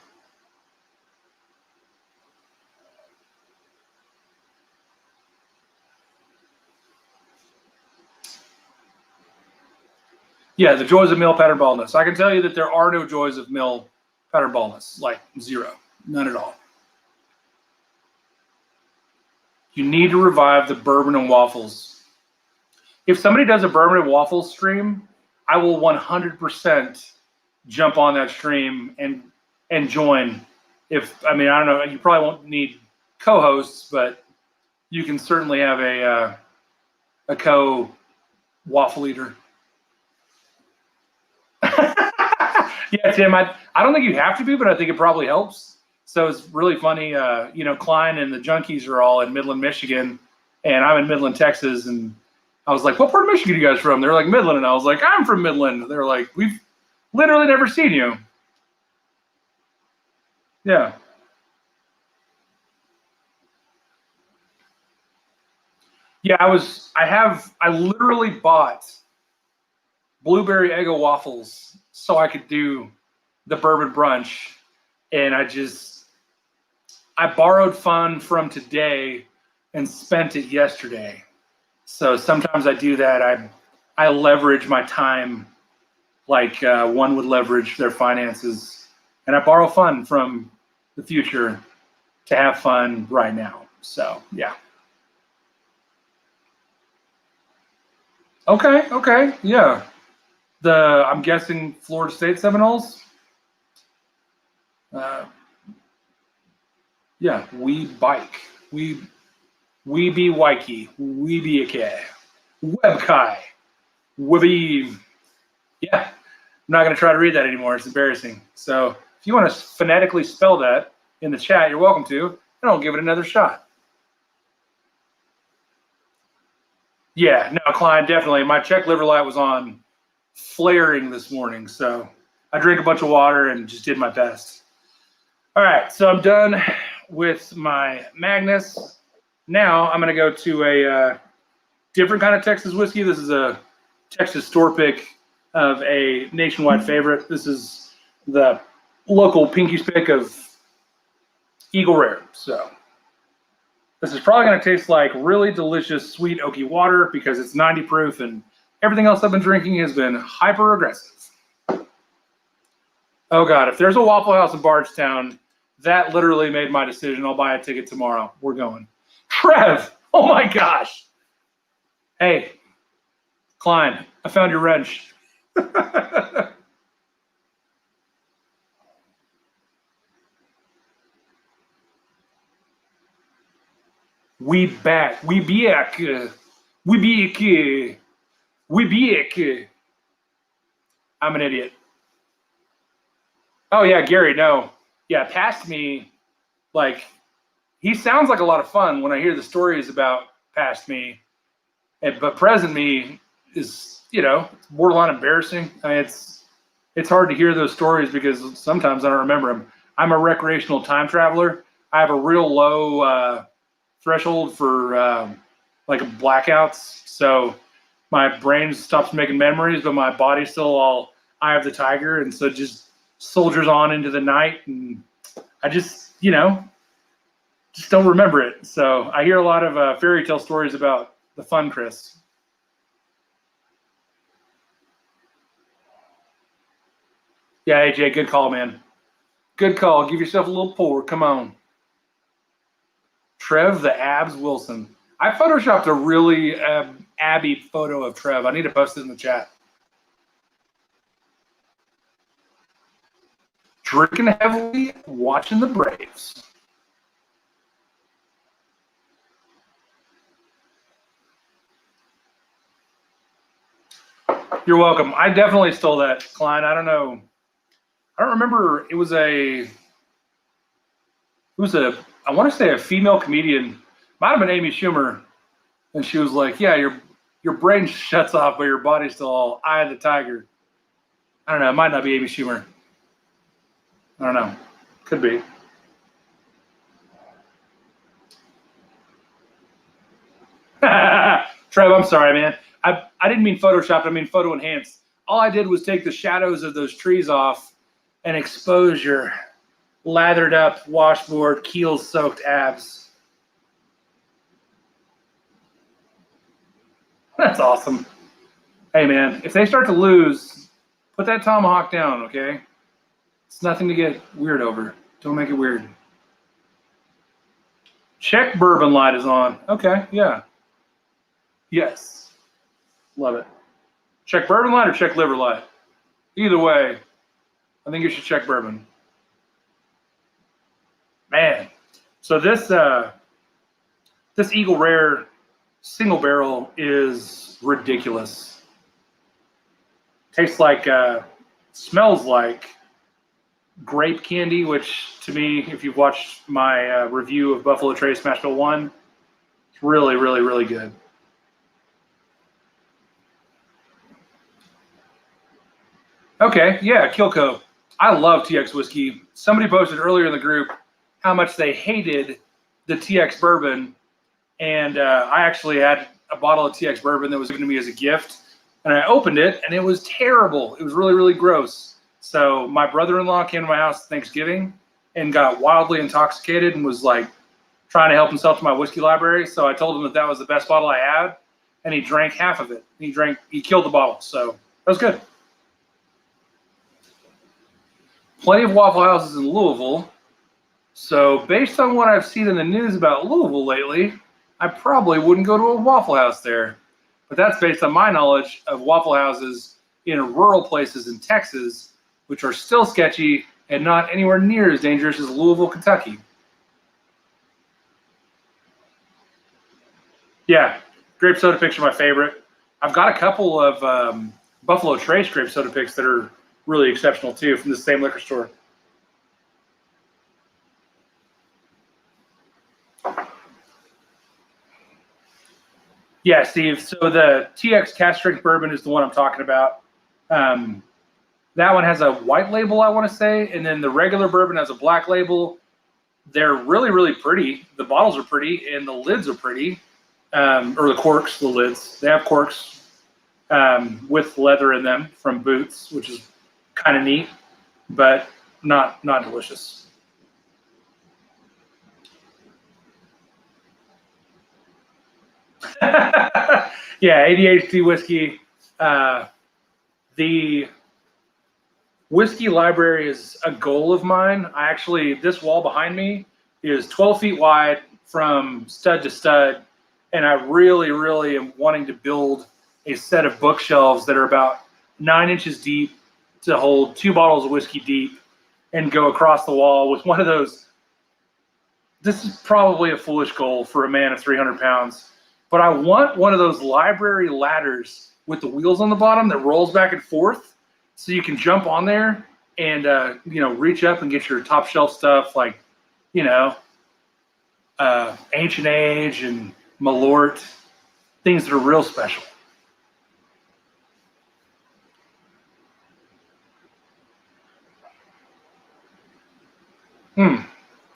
S1: Yeah, the joys of male pattern baldness. I can tell you that there are no joys of male pattern baldness, like zero, none at all. You need to revive the bourbon and waffles. if somebody does a bourbon and waffles stream, I will 100% jump on that stream and join. I don't know, you probably won't need co-hosts, but you can certainly have a co-waffle eater. Yeah, Tim, I don't think you have to be, but I think it probably helps. So it's really funny. Klein and the Junkies are all in Midland, Michigan, and I'm in Midland, Texas. And I was like, what part of Michigan are you guys from? They're like, Midland. And I was like, I'm from Midland. They're like, we've literally never seen you. Yeah. Yeah, I literally bought blueberry Eggo waffles so I could do the bourbon brunch. And I borrowed fun from today and spent it yesterday. So sometimes I do that. I leverage my time like one would leverage their finances. And I borrow fun from the future to have fun right now. So, yeah. Okay, yeah. I'm guessing Florida State Seminoles. Yeah, we bike. We be Waikiki. We be Ike. Webkai. Wibby. Yeah. I'm not going to try to read that anymore. It's embarrassing. So if you want to phonetically spell that in the chat, you're welcome to. And I'll give it another shot. Yeah, no, Klein, definitely. My check liver light was on flaring this morning. So I drank a bunch of water and just did my best. All right, so I'm done with my Magnus. Now I'm going to go to a different kind of Texas whiskey. This is a Texas store pick of a nationwide favorite. This is the local Pinky's pick of Eagle Rare. So this is probably going to taste like really delicious sweet oaky water because it's 90 proof and everything else I've been drinking has been hyper aggressive. Oh God, if there's a Waffle House in Bardstown, that literally made my decision. I'll buy a ticket tomorrow. We're going. Trev, oh my gosh. Hey, Klein, I found your wrench. We back. We back. We back. I'm an idiot. Oh yeah, Gary, no. Yeah, past me, like, he sounds like a lot of fun when I hear the stories about past me. But present me is, borderline embarrassing. I mean, it's hard to hear those stories because sometimes I don't remember them. I'm a recreational time traveler. I have a real low threshold for like blackouts. So my brain stops making memories, but my body's still all Eye of the Tiger. And so it just soldiers on into the night. And I just don't remember it. So I hear a lot of fairy tale stories about the fun, Chris. Yeah, AJ, good call, man. Good call. Give yourself a little pour. Come on. Trev the Abs Wilson. I photoshopped a really abby photo of Trev. I need to post it in the chat. Drinking heavily, watching the Braves. You're welcome. I definitely stole that, Klein. I don't know. I don't remember. It was a, I want to say a female comedian. Might have been Amy Schumer. And she was like, yeah, your brain shuts off, but your body's still all Eye of the Tiger. I don't know. It might not be Amy Schumer. I don't know. Could be. Trev, I'm sorry, man. I didn't mean Photoshop. I mean photo enhanced. All I did was take the shadows of those trees off and expose your lathered up washboard, keel soaked abs. That's awesome. Hey, man, if they start to lose, put that tomahawk down, okay? It's nothing to get weird over. Don't make it weird. Czech bourbon light is on. Okay, yeah. Yes. Love it. Check bourbon light or check liver light? Either way, I think you should check bourbon. Man, so this Eagle Rare single barrel is ridiculous. Tastes like, smells like grape candy, which to me, if you've watched my review of Buffalo Trace Mash Bill 1, it's really, really, really good. Okay, yeah, Kilco. I love TX whiskey. Somebody posted earlier in the group how much they hated the TX bourbon, and I actually had a bottle of TX bourbon that was given to me as a gift, and I opened it, and it was terrible. It was really, really gross. So my brother-in-law came to my house Thanksgiving and got wildly intoxicated and was like trying to help himself to my whiskey library. So I told him that that was the best bottle I had, and he drank half of it. He killed the bottle. So that was good. Plenty of Waffle Houses in Louisville. So based on what I've seen in the news about Louisville lately, I probably wouldn't go to a Waffle House there. But that's based on my knowledge of Waffle Houses in rural places in Texas, which are still sketchy and not anywhere near as dangerous as Louisville, Kentucky. Yeah, grape soda picks are my favorite. I've got a couple of Buffalo Trace grape soda picks that are really exceptional too from the same liquor store. Yeah, Steve. So the TX Cask Strength Bourbon is the one I'm talking about. That one has a white label, I want to say, and then the regular bourbon has a black label. They're really, really pretty. The bottles are pretty, and the lids are pretty, or the corks, the lids. They have corks with leather in them from Boots, which is kind of neat, but not delicious. Yeah, ADHD whiskey. The whiskey library is a goal of mine. This wall behind me is 12 feet wide from stud to stud, and I really, really am wanting to build a set of bookshelves that are about 9 inches deep to hold 2 bottles of whiskey deep and go across the wall with one of those. This is probably a foolish goal for a man of 300 pounds, but I want one of those library ladders with the wheels on the bottom that rolls back and forth, so you can jump on there and reach up and get your top shelf stuff like Ancient Age and Malort, things that are real special.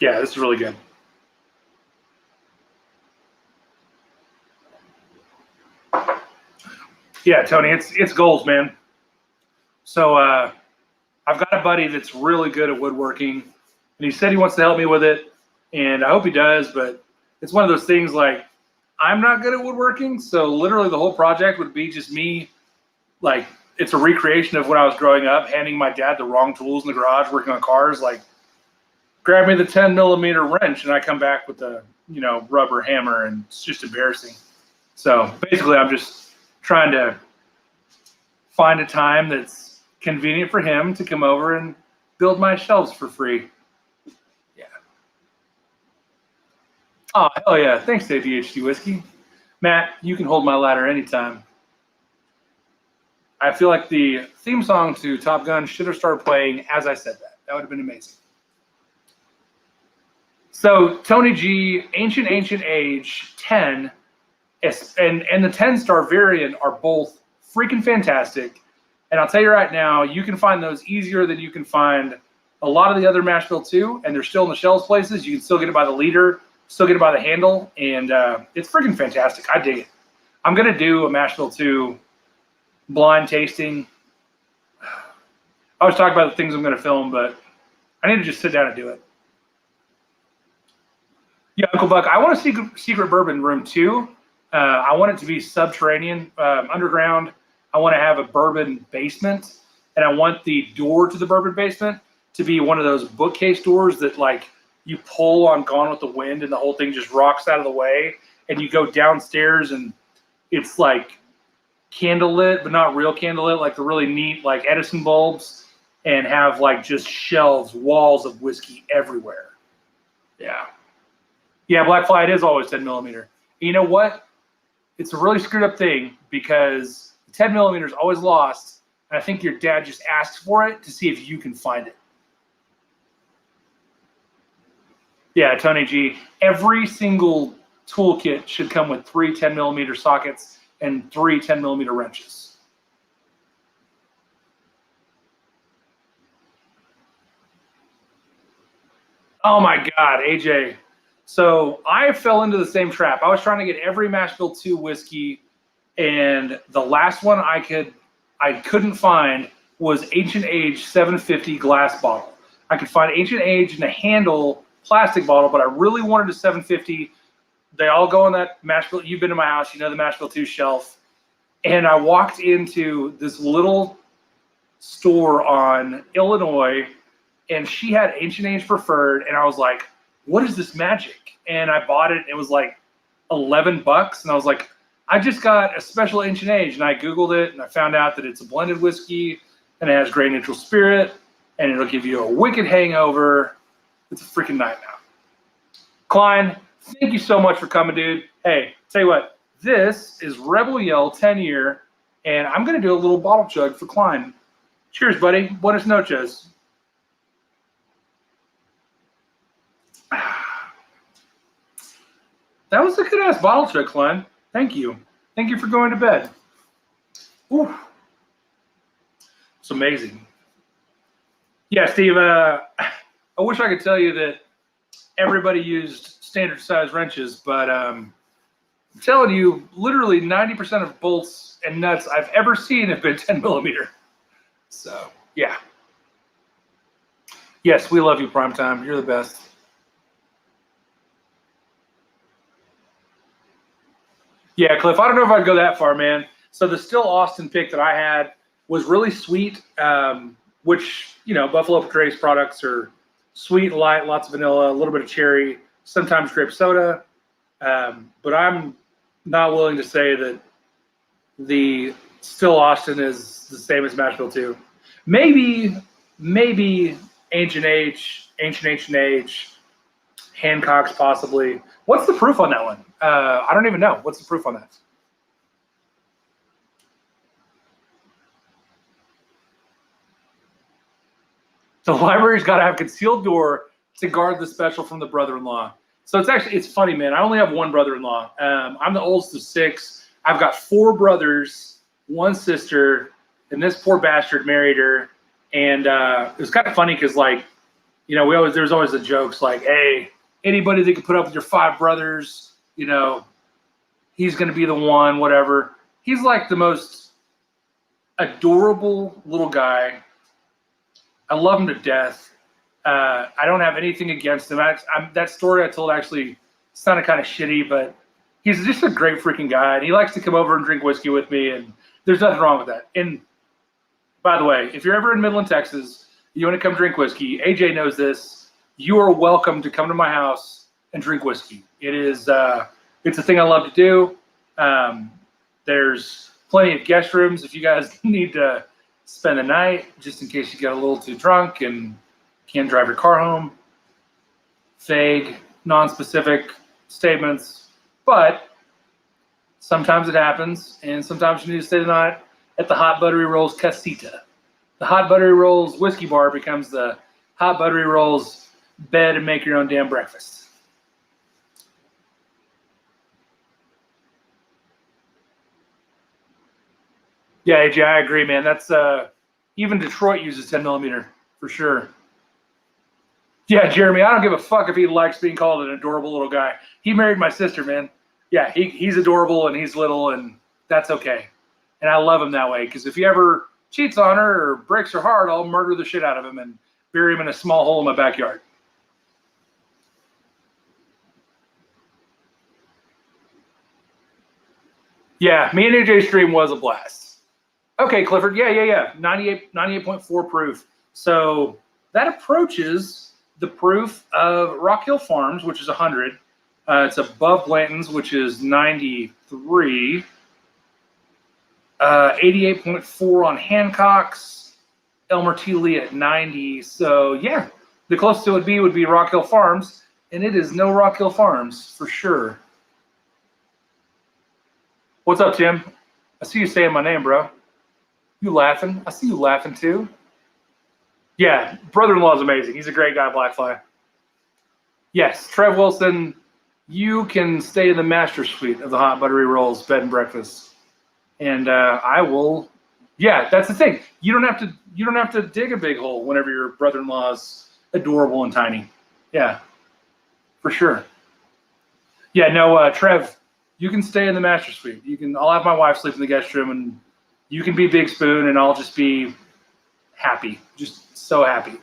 S1: Yeah, this is really good. Yeah, Tony, it's goals, man. So I've got a buddy that's really good at woodworking, and he said he wants to help me with it, and I hope he does, but it's one of those things like I'm not good at woodworking, so literally the whole project would be just me, like it's a recreation of when I was growing up, handing my dad the wrong tools in the garage, working on cars, like grab me the 10mm wrench, and I come back with the rubber hammer, and it's just embarrassing. So basically I'm just trying to find a time that's convenient for him to come over and build my shelves for free. Yeah. Oh, hell yeah. Thanks, ADHD Whiskey. Matt, you can hold my ladder anytime. I feel like the theme song to Top Gun should have started playing as I said that. That would have been amazing. So Tony G, Ancient Age 10, and the 10-star variant are both freaking fantastic. And I'll tell you right now, you can find those easier than you can find a lot of the other mash bill 2, and they're still in the shelves places. You can still get it by the liter, still get it by the handle, and it's freaking fantastic. I dig it. I'm going to do a mash bill 2 blind tasting. I was talking about the things I'm going to film, but I need to just sit down and do it. Yeah, Uncle Buck, I want a secret bourbon room too. I want it to be subterranean, underground. I want to have a bourbon basement, and I want the door to the bourbon basement to be one of those bookcase doors that like you pull on Gone with the Wind and the whole thing just rocks out of the way, and you go downstairs and it's like candlelit, but not real candlelit, like the really neat, like Edison bulbs, and have like just shelves, walls of whiskey everywhere. Yeah. Yeah, Black Flight is always 10 millimeter. You know what? It's a really screwed up thing because 10 millimeter is always lost. And I think your dad just asked for it to see if you can find it. Yeah, Tony G. Every single toolkit should come with 3 10 millimeter sockets and 3 10 millimeter wrenches. Oh my God, AJ. So I fell into the same trap. I was trying to get every Mash Bill 2 whiskey, and the last one I couldn't find was Ancient Age 750 glass bottle. I could find Ancient Age in a handle plastic bottle, but I really wanted a 750. They all go on that Mash Bill. You've been to my house, you know the Mash Bill 2 shelf. And I walked into this little store on Illinois, and she had Ancient Age Preferred, and I was like, what is this magic? And I bought it. It was like $11, and I was like, I just got a special Ancient Age, and I Googled it, and I found out that it's a blended whiskey, and it has great neutral spirit, and it'll give you a wicked hangover. It's a freaking night now. Klein, thank you so much for coming, dude. Hey, tell you what, this is Rebel Yell 10 year, and I'm going to do a little bottle chug for Klein. Cheers, buddy. Buenas noches. That was a good-ass bottle chug, Klein. Thank you. Thank you for going to bed. Ooh. It's amazing. Yeah, Steve, I wish I could tell you that everybody used standard size wrenches, but I'm telling you, literally 90% of bolts and nuts I've ever seen have been 10 millimeter. So, yeah. Yes, we love you, Primetime. You're the best. Yeah, Cliff, I don't know if I'd go that far, man. So the Still Austin pick that I had was really sweet, which, you know, Buffalo Trace products are sweet, light, lots of vanilla, a little bit of cherry, sometimes grape soda. But I'm not willing to say that the Still Austin is the same as Mash Bill 2. Maybe Ancient Age, Hancock's possibly. What's the proof on that one? I don't even know. What's the proof on that? The library's got to have concealed door to guard the special from the brother-in-law. So it's funny, man. I only have one brother-in-law. I'm the oldest of 6. I've got 4 brothers, 1 sister, and this poor bastard married her. And it was kind of funny because, like, you know, there's always the jokes like, hey, anybody that can put up with your 5 brothers, you know, he's going to be the one, whatever. He's like the most adorable little guy. I love him to death. I don't have anything against him. That story I told actually sounded kind of shitty, but he's just a great freaking guy. And he likes to come over and drink whiskey with me, and there's nothing wrong with that. And by the way, if you're ever in Midland, Texas, you want to come drink whiskey, AJ knows this. You are welcome to come to my house and drink whiskey. It's a thing I love to do. There's plenty of guest rooms if you guys need to spend the night, just in case you get a little too drunk and can't drive your car home. Vague, non-specific statements, but sometimes it happens, and sometimes you need to stay the night at the Hot Buttery Rolls Casita. The Hot Buttery Rolls whiskey bar becomes the Hot Buttery Rolls bed and make your own damn breakfast. Yeah, AJ, I agree, man. That's even Detroit uses 10 millimeter for sure. Yeah, Jeremy, I don't give a fuck if he likes being called an adorable little guy. He married my sister, man. Yeah, he's adorable and he's little, and that's okay. And I love him that way, because if he ever cheats on her or breaks her heart, I'll murder the shit out of him and bury him in a small hole in my backyard. Yeah, me and AJ's stream was a blast. Okay, Clifford. Yeah. 98.4 proof. So that approaches the proof of Rock Hill Farms, which is 100. It's above Blanton's, which is 93. 88.4 on Hancock's, Elmer T. Lee at 90. So yeah, the closest it would be Rock Hill Farms, and it is no Rock Hill Farms for sure. What's up, Tim? I see you saying my name, bro. You laughing? I see you laughing too. Yeah, brother-in-law is amazing. He's a great guy, Blackfly. Yes, Trev Wilson, you can stay in the master suite of the Hot Buttery Rolls bed and breakfast. And I will. Yeah, that's the thing. You don't have to dig a big hole whenever your brother-in-law's adorable and tiny. Yeah, for sure. Yeah, no, Trev, you can stay in the master suite. I'll have my wife sleep in the guest room, and you can be Big Spoon, and I'll just be happy, just so happy.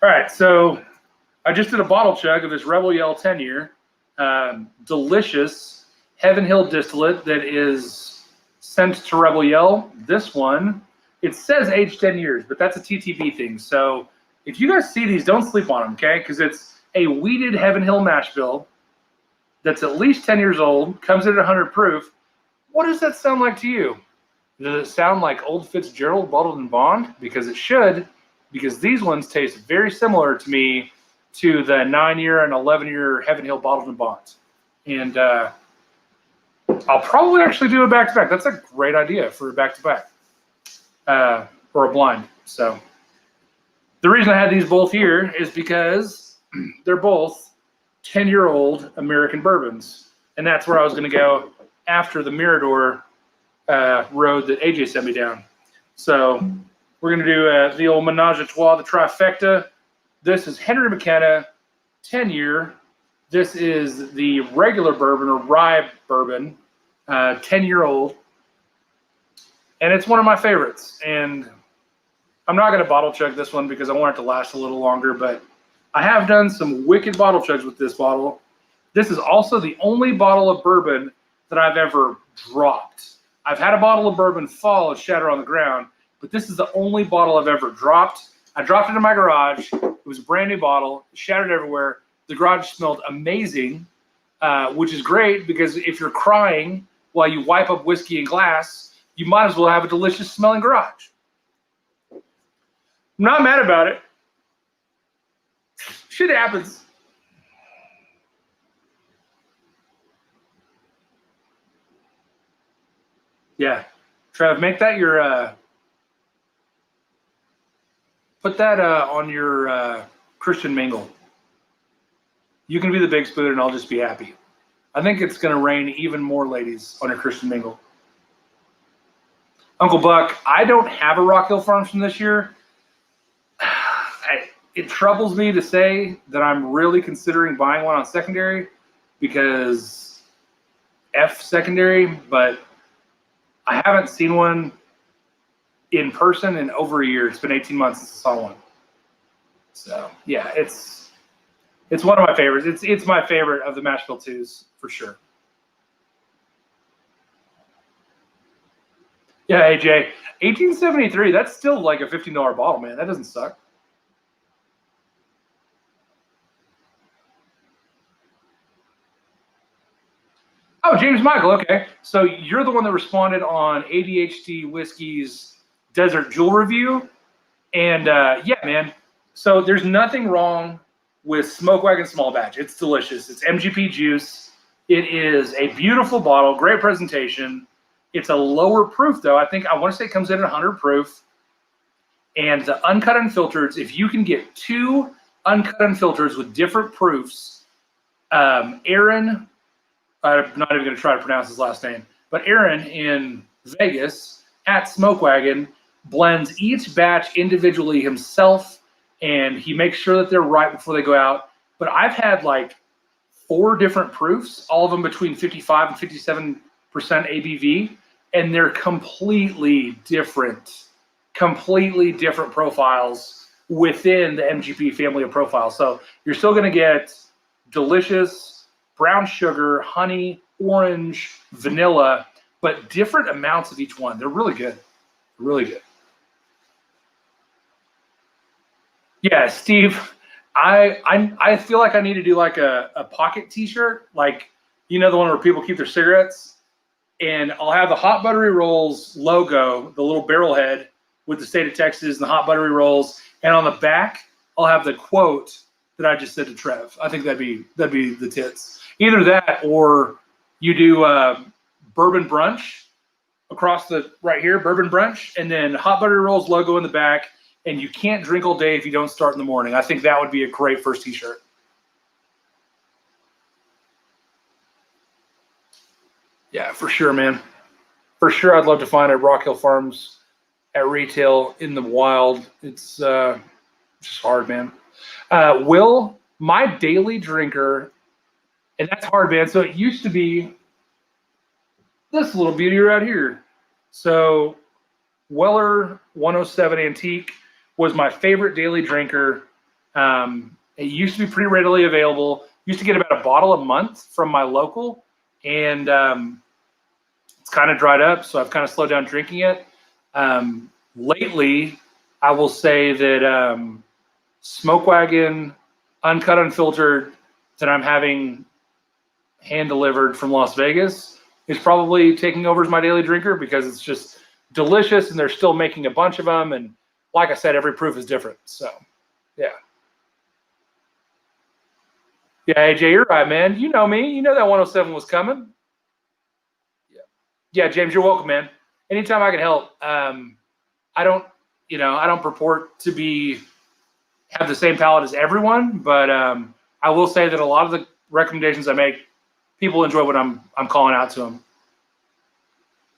S1: All right, so I just did a bottle chug of this Rebel Yell 10-year, delicious Heaven Hill distillate that is sent to Rebel Yell. This one, it says aged 10 years, but that's a TTB thing. So if you guys see these, don't sleep on them, okay? Because it's a wheated Heaven Hill mash bill that's at least 10 years old, comes in at 100 proof. What does that sound like to you? Does it sound like Old Fitzgerald bottled in bond? Because it should, because these ones taste very similar to me to the 9-year and 11-year Heaven Hill bottled in bonds. And I'll probably actually do a back-to-back. That's a great idea for a back-to-back or a blind. So the reason I had these both here is because they're both 10-year-old American bourbons. And that's where I was going to go after the Mirador road that AJ sent me down. So we're going to do the old menage a trois, the trifecta. This is Henry McKenna, 10-year. This is the regular bourbon or rye bourbon, 10-year-old. And it's one of my favorites. And I'm not going to bottle chug this one because I want it to last a little longer, but I have done some wicked bottle chugs with this bottle. This is also the only bottle of bourbon that I've ever dropped. I've had a bottle of bourbon fall and shatter on the ground, but this is the only bottle I've ever dropped. I dropped it in my garage. It was a brand new bottle. It shattered everywhere. The garage smelled amazing, which is great because if you're crying while you wipe up whiskey and glass, you might as well have a delicious smelling garage. I'm not mad about it. Shit happens. Yeah. Trev, make that your, put that on your Christian Mingle. You can be the Big Spoon and I'll just be happy. I think it's going to rain even more ladies on your Christian Mingle. Uncle Buck, I don't have a Rock Hill Farms from this year. It troubles me to say that I'm really considering buying one on secondary because F secondary, but I haven't seen one in person in over a year. It's been 18 months since I saw one. So yeah, it's one of my favorites. It's my favorite of the mash bill 2s for sure. Yeah, AJ, 1873. That's still like a $15 bottle, man. That doesn't suck. Oh, James Michael. Okay, so you're the one that responded on ADHD Whiskey's Desert Jewel review, and yeah, man. So there's nothing wrong with Smoke Wagon Small Batch. It's delicious. It's MGP juice. It is a beautiful bottle, great presentation. It's a lower proof though. I want to say it comes in at 100 proof. And the uncut unfiltered, if you can get 2 uncut unfiltered with different proofs, Aaron, I'm not even going to try to pronounce his last name, but Aaron in Vegas at Smoke Wagon blends each batch individually himself, and he makes sure that they're right before they go out. But I've had like 4 different proofs, all of them between 55 and 57% ABV, and they're completely different profiles within the MGP family of profiles. So you're still going to get delicious brown sugar, honey, orange, vanilla, but different amounts of each one. They're really good. Really good. Yeah, Steve, I feel like I need to do like a pocket t-shirt, like, you know, the one where people keep their cigarettes. and I'll have the Hot Buttery Rolls logo, the little barrel head with the state of Texas and the Hot Buttery Rolls, and on the back I'll have the quote that I just said to Trev. I think that'd be the tits. Either that, or you do bourbon brunch across the right here, bourbon brunch, and then Hot Buttery Rolls logo in the back. And you can't drink all day if you don't start in the morning. I think that would be a great first T-shirt. Yeah, for sure, man. For sure, I'd love to find a Rock Hill Farms at retail in the wild. It's just hard, man. Will, my daily drinker, and that's hard, man. So it used to be this little beauty right here. So Weller 107 Antique was my favorite daily drinker. It used to be pretty readily available. Used to get about a bottle a month from my local, and it's kind of dried up, so I've kind of slowed down drinking it. Lately, I will say that Smoke Wagon, uncut, unfiltered, that I'm having hand delivered from Las Vegas is probably taking over as my daily drinker because it's just delicious, and they're still making a bunch of them. And like I said, every proof is different. So, yeah. Yeah, AJ, you're right, man. You know me. You know that 107 was coming. Yeah, James, you're welcome, man. Anytime I can help. I don't purport to have the same palate as everyone, but I will say that a lot of the recommendations I make, people enjoy what I'm calling out to them.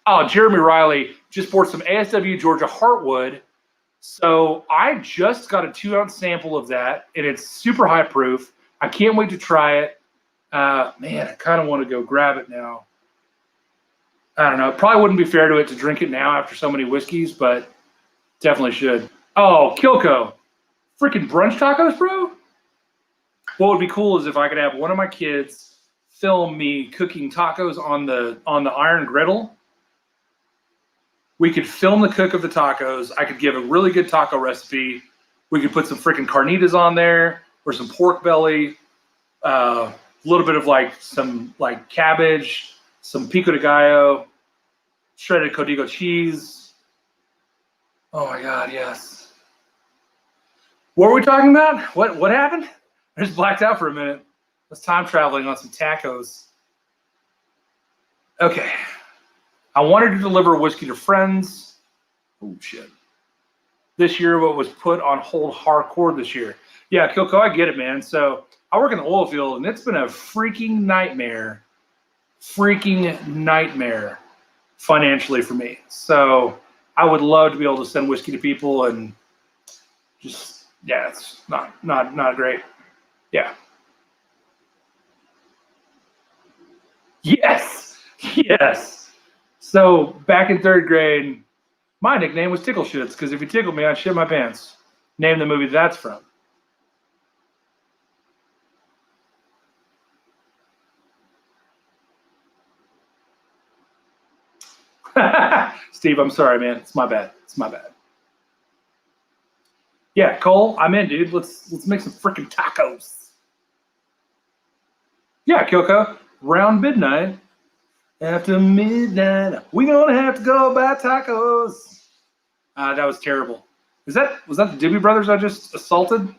S1: Oh, Jeremy Riley just poured some ASW Georgia Heartwood. So I just got a 2-ounce sample of that, and it's super high proof. I can't wait to try it. Man, I kind of want to go grab it now. I don't know. It probably wouldn't be fair to it to drink it now after so many whiskeys, but definitely should. Oh, Kilco. Freaking brunch tacos, bro? What would be cool is if I could have one of my kids film me cooking tacos on the iron griddle. We could film the cook of the tacos. I could give a really good taco recipe. We could put some freaking carnitas on there or some pork belly, a little bit of some cabbage, some pico de gallo, shredded codigo cheese. Oh my God, yes. What were we talking about? What happened? I just blacked out for a minute. I was time traveling on some tacos. Okay. I wanted to deliver whiskey to friends. Oh, shit. This year, what was put on hold hardcore this year. Yeah, Kilco, I get it, man. So I work in the oil field, and it's been a freaking nightmare financially for me. So I would love to be able to send whiskey to people, and just, yeah, it's not great. Yeah. Yes. So back in 3rd grade, my nickname was Tickle Shits because if you tickled me, I'd shit my pants. Name the movie that's from. Steve, I'm sorry, man. It's my bad. Yeah, Cole, I'm in, dude. Let's make some freaking tacos. Yeah, Kyoko, round midnight. After midnight, we gonna have to go buy tacos. That was terrible. Was that the Doobie Brothers I just assaulted?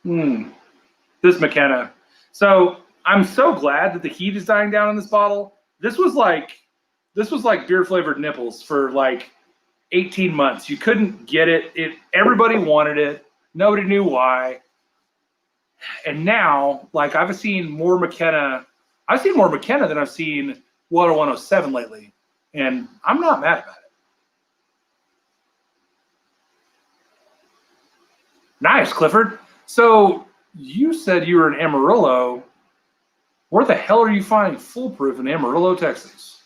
S1: This McKenna. So I'm so glad that the heat is dying down in this bottle. This was like beer flavored nipples for 18 months. You couldn't get it. Everybody wanted it. Nobody knew why. And now, I've seen more McKenna. I've seen more McKenna than I've seen Water 107 lately, and I'm not mad about it. Nice, Clifford. So you said you were in Amarillo. Where the hell are you finding Foolproof in Amarillo, Texas?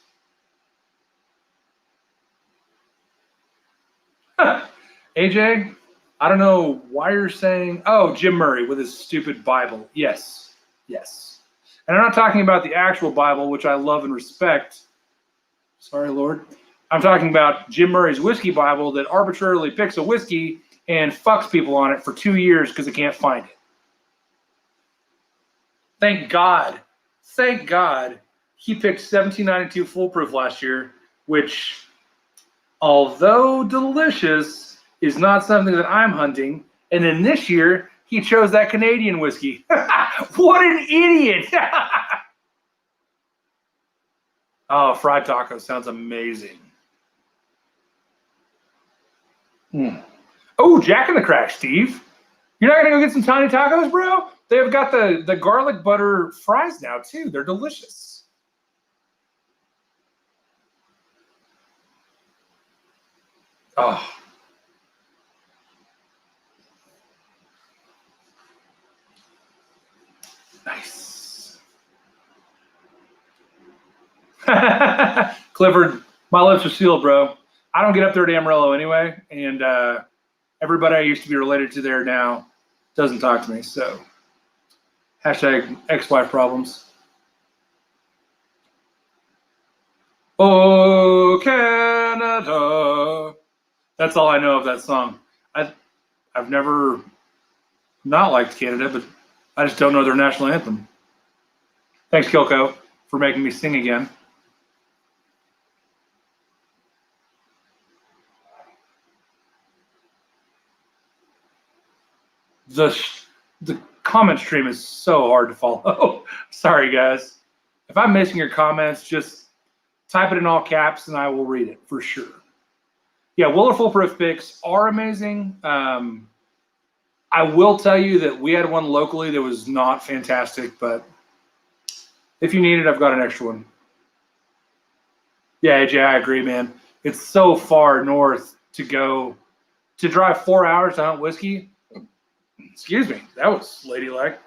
S1: AJ, I don't know why you're saying, oh, Jim Murray with his stupid Bible. Yes. And I'm not talking about the actual Bible, which I love and respect. Sorry, Lord. I'm talking about Jim Murray's whiskey Bible that arbitrarily picks a whiskey and fucks people on it for 2 years because it can't find it. Thank God thank God he picked 1792 Foolproof last year, which, although delicious, is not something that I'm hunting. And then this year, he chose that Canadian whiskey. What an idiot! Oh, fried taco sounds amazing. Oh, Jack in the Crack, Steve. You're not going to go get some Tiny Tacos, bro? They've got the garlic butter fries now, too. They're delicious. Oh. Nice. Clifford, my lips are sealed, bro. I don't get up there to Amarillo anyway, and everybody I used to be related to there now doesn't talk to me, so hashtag ex-wife problems. Oh, Canada. That's all I know of that song. I've never not liked Canada, but I just don't know their national anthem. Thanks, Kilko, for making me sing again. The comment stream is so hard to follow. Sorry, guys. If I'm missing your comments, just type it in all caps and I will read it for sure. Yeah, Willer Foolproof picks are amazing. I will tell you that we had one locally that was not fantastic, but if you need it, I've got an extra one. Yeah, AJ, I agree, man. It's so far north to drive 4 hours to hunt whiskey. Excuse me, that was ladylike.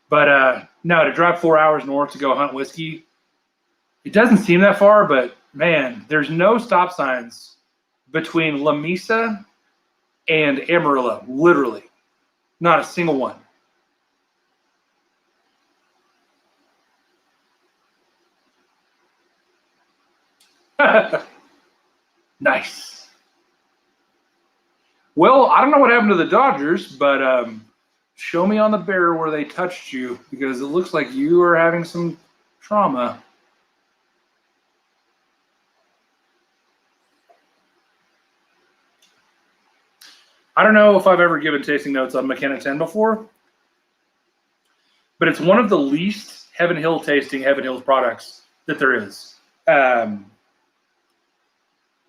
S1: But no, to drive 4 hours north to go hunt whiskey, it doesn't seem that far, but man, there's no stop signs between La Mesa and Amarillo, literally. Not a single one. Nice. Well, I don't know what happened to the Dodgers, but show me on the bear where they touched you, because it looks like you are having some trauma. I don't know if I've ever given tasting notes on McKenna 10 before, but it's one of the least Heaven Hill tasting Heaven Hills products that there is.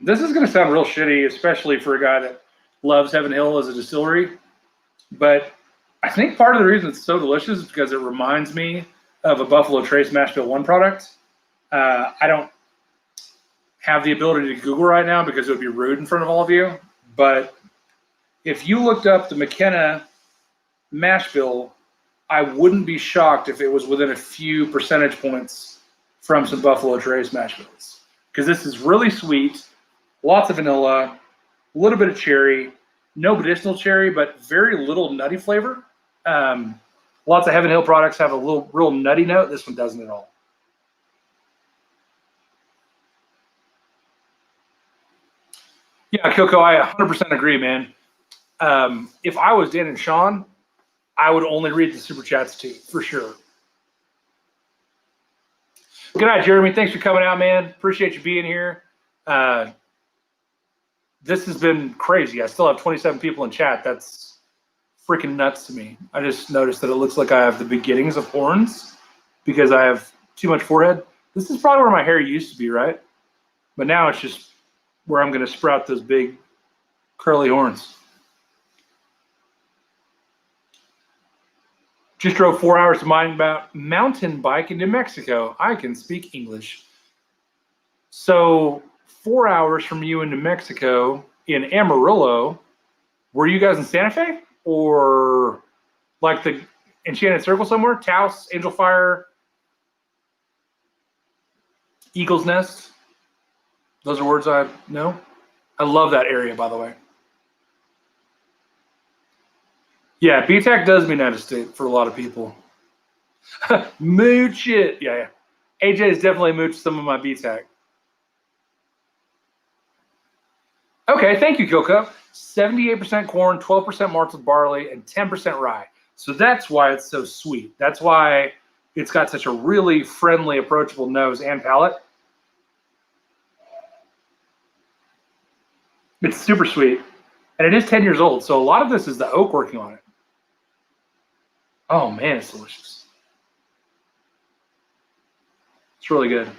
S1: This is going to sound real shitty, especially for a guy that loves Heaven Hill as a distillery, but I think part of the reason it's so delicious is because it reminds me of a Buffalo Trace Mash Bill 1 product. I don't have the ability to Google right now because it would be rude in front of all of you, but if you looked up the McKenna mash bill, I wouldn't be shocked if it was within a few percentage points from some Buffalo Trace mash bills. Because this is really sweet, lots of vanilla, a little bit of cherry, no medicinal cherry, but very little nutty flavor. Lots of Heaven Hill products have a little real nutty note. This one doesn't at all. Yeah, Kilko, I 100% agree, man. If I was Dan and Sean, I would only read the super chats too, for sure. Good night, Jeremy. Thanks for coming out, man. Appreciate you being here. This has been crazy. I still have 27 people in chat. That's freaking nuts to me. I just noticed that it looks like I have the beginnings of horns because I have too much forehead. This is probably where my hair used to be, right? But now it's just where I'm going to sprout those big curly horns. Just drove 4 hours to mountain bike in New Mexico. I can speak English. So 4 hours from you in New Mexico in Amarillo, were you guys in Santa Fe or like the Enchanted Circle somewhere? Taos, Angel Fire, Eagle's Nest. Those are words I know. I love that area, by the way. Yeah, BTAC does mean out of state for a lot of people. Mooch it. Yeah. AJ's definitely mooched some of my BTAC. Okay, thank you, Kilko. 78% corn, 12% malted barley, and 10% rye. So that's why it's so sweet. That's why
S2: it's got such a really friendly, approachable nose and palate. It's super sweet. And it is 10 years old, so a lot of this is the oak working on it. Oh, man, it's delicious. It's really good.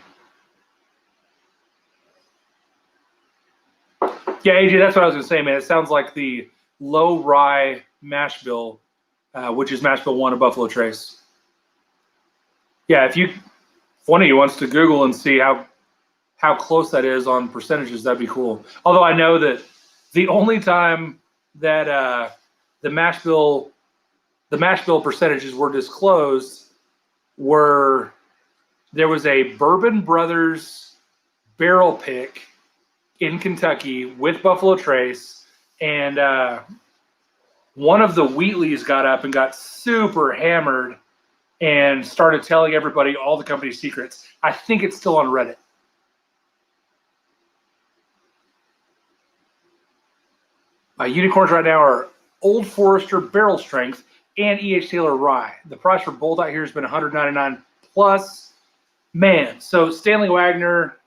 S2: Yeah, AJ, that's what I was going to say, man. It sounds like the low rye mash bill, which is mash bill 1 of Buffalo Trace. Yeah, if one of you wants to Google and see how close that is on percentages, that'd be cool. Although I know that the only time that the mash bill percentages were disclosed were there was a Bourbon Brothers barrel pick in Kentucky with Buffalo Trace, and one of the Wheatleys got up and got super hammered and started telling everybody all the company's secrets. I think it's still on Reddit. My unicorns right now are Old Forester Barrel Strength and E.H. Taylor Rye. The price for both out here has been $199 plus. Man, so Stanley Wagner,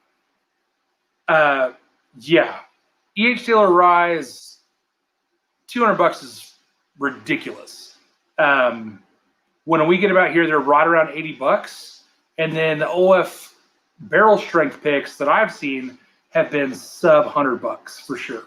S2: yeah. E.H. Taylor Rye is $200 is ridiculous. When we get about here, they're right around $80. And then the OF barrel strength picks that I've seen have been sub $100 for sure.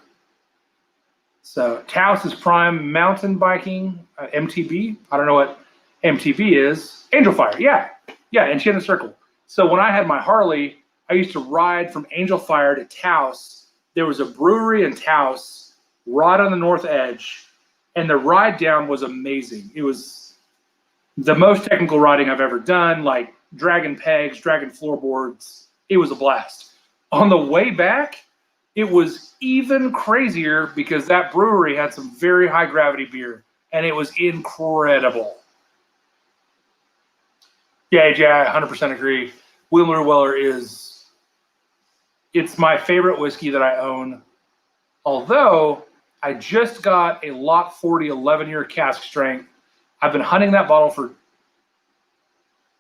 S2: So Taos is Prime Mountain Biking, MTB. I don't know what MTB is. Angel Fire, yeah, Enchanted Circle. So when I had my Harley, I used to ride from Angel Fire to Taos. There was a brewery in Taos, right on the north edge, and the ride down was amazing. It was the most technical riding I've ever done, like dragging pegs, dragging floorboards. It was a blast. On the way back, it was even crazier because that brewery had some very high gravity beer, and it was incredible. Yeah, AJ, I 100% agree. Wilmer Weller it's my favorite whiskey that I own. Although I just got a Lot 40 11-year cask strength. I've been hunting that bottle for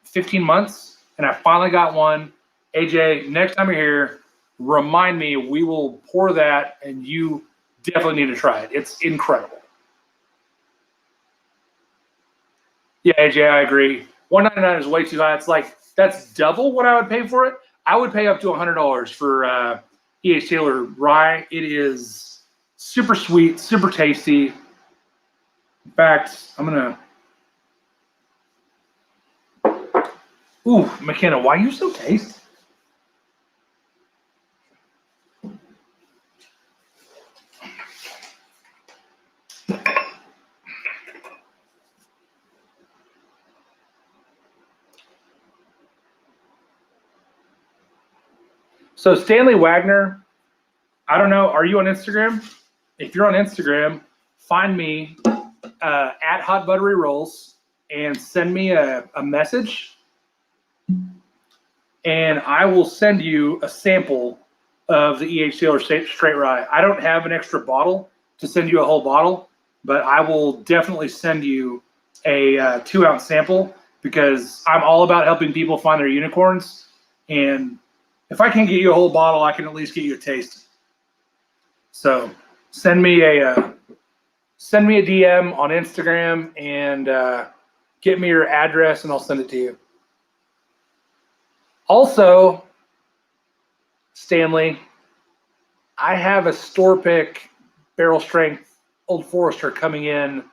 S2: 15 months, and I finally got one. AJ, next time you're here, remind me. We will pour that, and you definitely need to try it. It's incredible. Yeah, AJ, I agree. $199 is way too high. It's like that's double what I would pay for it. I would pay up to $100 for E.H. Taylor Rye. It is super sweet, super tasty. In fact, I'm gonna. Ooh, McKenna, why are you so tasty? So Stanley Wagner, I don't know. Are you on Instagram? If you're on Instagram, find me at Hot Buttery Rolls and send me a message, and I will send you a sample of the E.H. Taylor Straight Rye. I don't have an extra bottle to send you a whole bottle, but I will definitely send you a 2-ounce sample because I'm all about helping people find their unicorns. And if I can't get you a whole bottle, I can at least get you a taste. So send me a DM on Instagram and get me your address, and I'll send it to you. Also, Stanley, I have a store pick barrel strength Old Forester coming in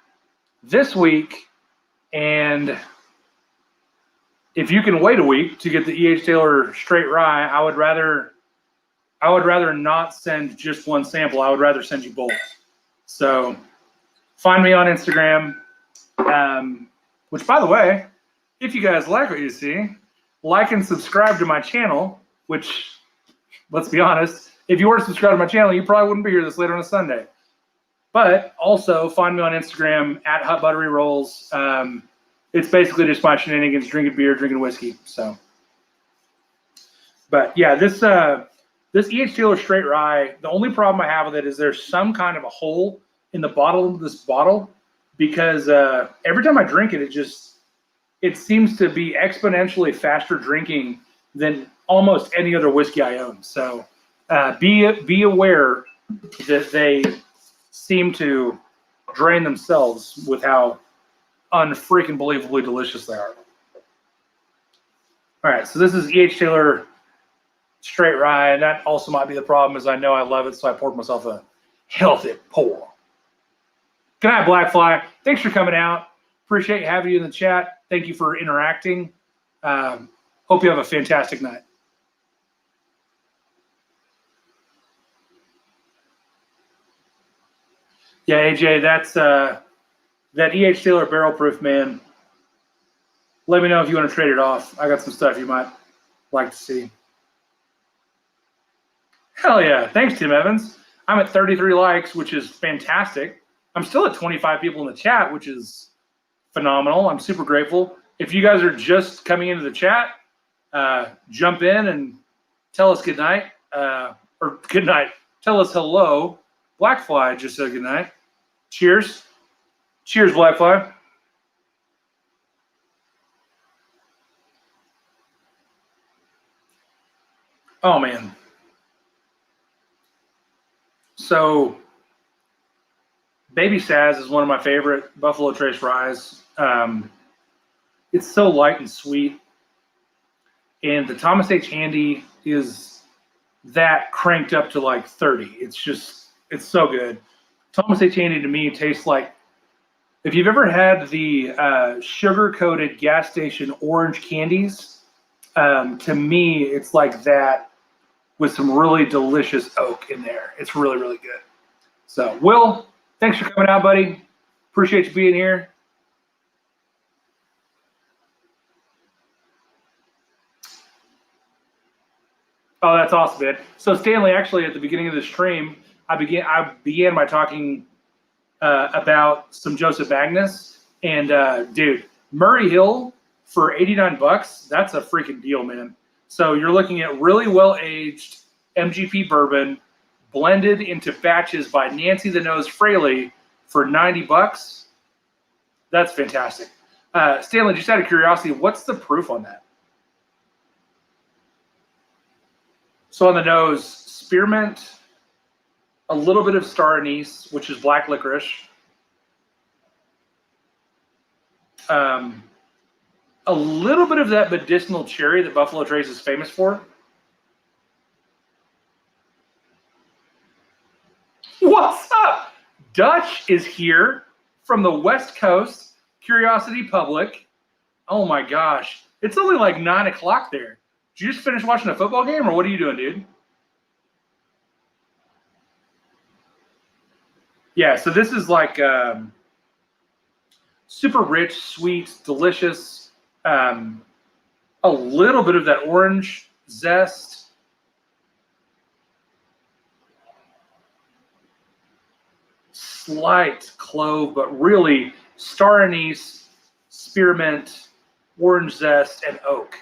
S2: this week, and if you can wait a week to get the E.H. Taylor Straight Rye, I would rather not send just one sample. I would rather send you both. So find me on Instagram, which, by the way, if you guys like what you see, like and subscribe to my channel, which, let's be honest, if you weren't subscribed to my channel, you probably wouldn't be here this late on a Sunday. But also find me on Instagram at Hot Buttery Rolls. It's basically just my shenanigans, drinking beer, drinking whiskey. So, but yeah, this E.H. Taylor Straight Rye, the only problem I have with it is there's some kind of a hole in the bottom of this bottle because every time I drink it, it seems to be exponentially faster drinking than almost any other whiskey I own. So be aware that they seem to drain themselves with how unfreaking believably delicious they are. All right, so this is E.H. Taylor straight rye, and that also might be the problem, is I know I love it, so I poured myself a healthy pour. Good night, Blackfly. Thanks for coming out. Appreciate having you in the chat. Thank you for interacting. Hope you have a fantastic night. Yeah, AJ, that's that E.H. Taylor barrel proof, man. Let me know if you want to trade it off. I got some stuff you might like to see. Hell yeah. Thanks, Tim Evans. I'm at 33 likes, which is fantastic. I'm still at 25 people in the chat, which is phenomenal. I'm super grateful. If you guys are just coming into the chat, jump in and tell us good night. Or good night. Tell us hello. Blackfly just said good night. Cheers. Cheers, Blackfly. Oh, man. So, Baby Saz is one of my favorite Buffalo Trace ryes. It's so light and sweet. And the Thomas H. Handy is that cranked up to like 30. It's so good. Thomas H. Handy to me tastes like, if you've ever had the sugar-coated gas station orange candies, to me, it's like that with some really delicious oak in there. It's really, really good. So, Will, thanks for coming out, buddy. Appreciate you being here. Oh, that's awesome, man. So, Stanley, actually, at the beginning of the stream, I began by talking about some Joseph Magnus. And, dude, Murray Hill for $89, that's a freaking deal, man. So you're looking at really well-aged MGP bourbon blended into batches by Nancy the Nose Fraley for $90. That's fantastic. Stanley, just out of curiosity, what's the proof on that? So on the nose, spearmint, a little bit of star anise, which is black licorice, a little bit of that medicinal cherry that Buffalo Trace is famous for. What's up? Dutch is here from the West Coast, Curiosity Public. Oh my gosh. It's only like 9 o'clock there. Did you just finish watching a football game, or what are you doing, dude? Yeah, so this is like super rich, sweet, delicious. A little bit of that orange zest. Slight clove, but really star anise, spearmint, orange zest, and oak.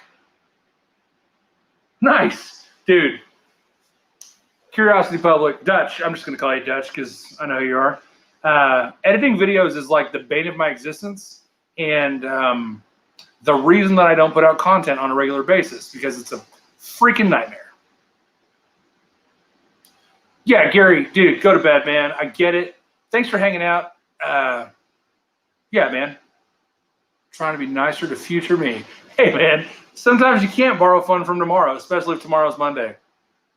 S2: Nice, dude. Curiosity Public, Dutch. I'm just going to call you Dutch because I know who you are. Editing videos is like the bane of my existence. And the reason that I don't put out content on a regular basis, because it's a freaking nightmare. Yeah, Gary, dude, go to bed, man. I get it. Thanks for hanging out. Yeah, man. Trying to be nicer to future me. Hey, man, sometimes you can't borrow fun from tomorrow, especially if tomorrow's Monday.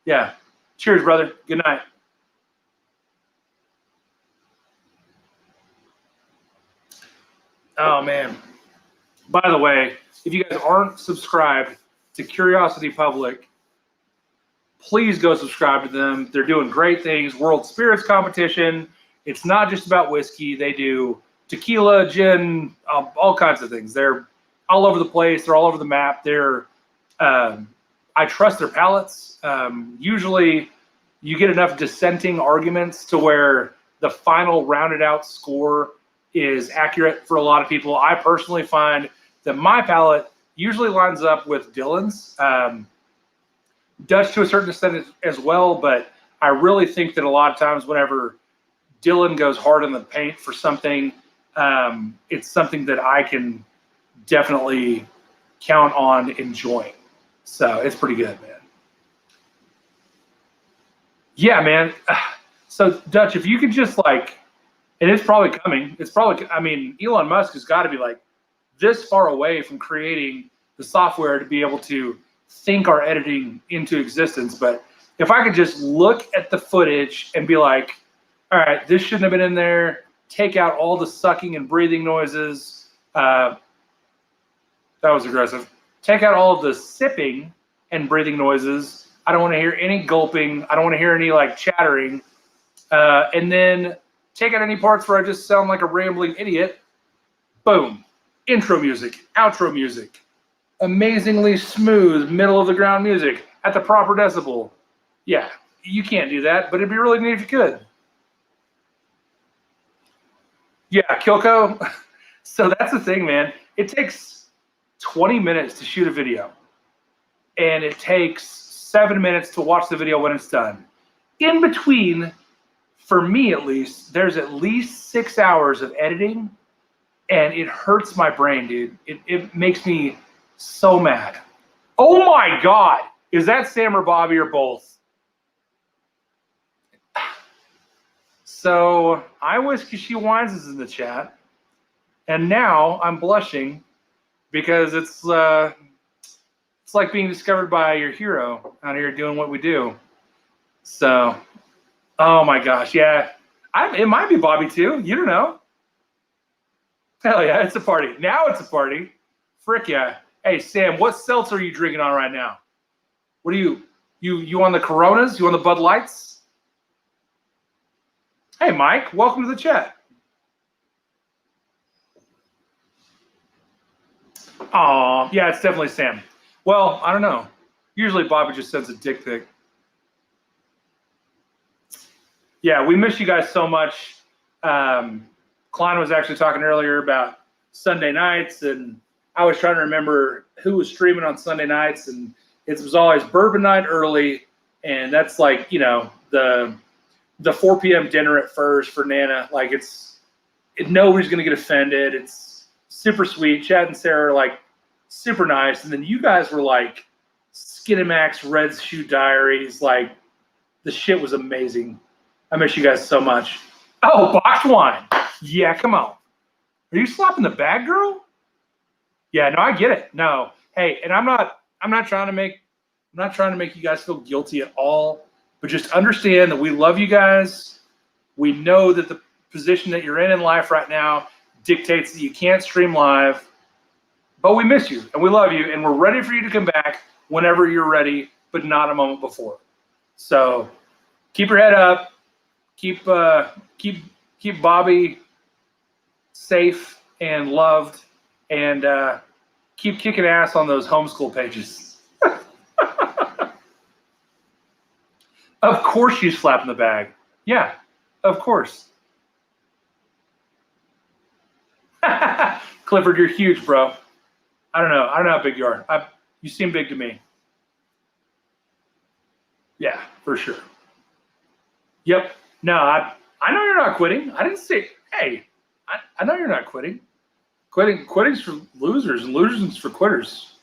S2: Yeah. Cheers, brother. Good night. Oh, man. By the way, if you guys aren't subscribed to Curiosity Public, please go subscribe to them. They're doing great things. World Spirits Competition. It's not just about whiskey. They do tequila, gin, all kinds of things. They're all over the place. They're all over the map. I trust their palates. Usually you get enough dissenting arguments to where the final rounded out score is accurate for a lot of people. I personally find that my palate usually lines up with Dylan's. Dutch to a certain extent as well, but I really think that a lot of times whenever Dylan goes hard in the paint for something, it's something that I can definitely count on enjoying. So it's pretty good, man. Yeah, man. So Dutch, if you could just like, and it's probably coming. It's probably, I mean, Elon Musk has got to be like this far away from creating the software to be able to think our editing into existence. But if I could just look at the footage and be like, all right, this shouldn't have been in there. Take out all the sucking and breathing noises. That was aggressive. Take out all of the sipping and breathing noises. I don't want to hear any gulping. I don't want to hear any like chattering. And then take out any parts where I just sound like a rambling idiot. Boom. Intro music, outro music. Amazingly smooth, middle of the ground music at the proper decibel. Yeah, you can't do that, but it'd be really neat if you could. Yeah, Kyoko. So that's the thing, man. It takes 20 minutes to shoot a video, and it takes 7 minutes to watch the video when it's done. In between, for me at least, there's at least 6 hours of editing, and it hurts my brain, dude. It makes me so mad. Oh my God. Is that Sam or Bobby or both? So I Whiskey She Wines is in the chat, and now I'm blushing because it's like being discovered by your hero out here doing what we do. So, oh my gosh, yeah, it might be Bobby too. You don't know. Hell yeah, it's a party. Now it's a party. Frick yeah. Hey Sam, what seltzer are you drinking on right now? What are you on the Coronas? You on the Bud Lights? Hey, Mike, welcome to the chat. Aw, yeah, it's definitely Sam. Well, I don't know. Usually Bobby just sends a dick pic. Yeah, we miss you guys so much. Klein was actually talking earlier about Sunday nights, and I was trying to remember who was streaming on Sunday nights, and it was always bourbon night early, and that's like, you know, the 4 p.m. dinner at Furs for Nana. Like nobody's gonna get offended. It's super sweet. Chad and Sarah are like super nice, and then you guys were like Skinamax, Red Shoe Diaries. Like the shit was amazing. I miss you guys so much. Oh, boxed wine. Yeah, come on. Are you slapping the bag, girl? Yeah, no, I get it. No, hey, and I'm not trying to make you guys feel guilty at all. But just understand that we love you guys. We know that the position that you're in life right now dictates that you can't stream live. But we miss you, and we love you, and we're ready for you to come back whenever you're ready, but not a moment before. So keep your head up. Keep Bobby safe and loved, and keep kicking ass on those homeschool pages. Of course you slap in the bag. Yeah, of course. Clifford, you're huge, bro. I don't know how big you are. You seem big to me. Yeah, for sure. Yep. No, I know you're not quitting. I didn't say, hey, I know you're not quitting. Quitting's for losers, and losers for quitters.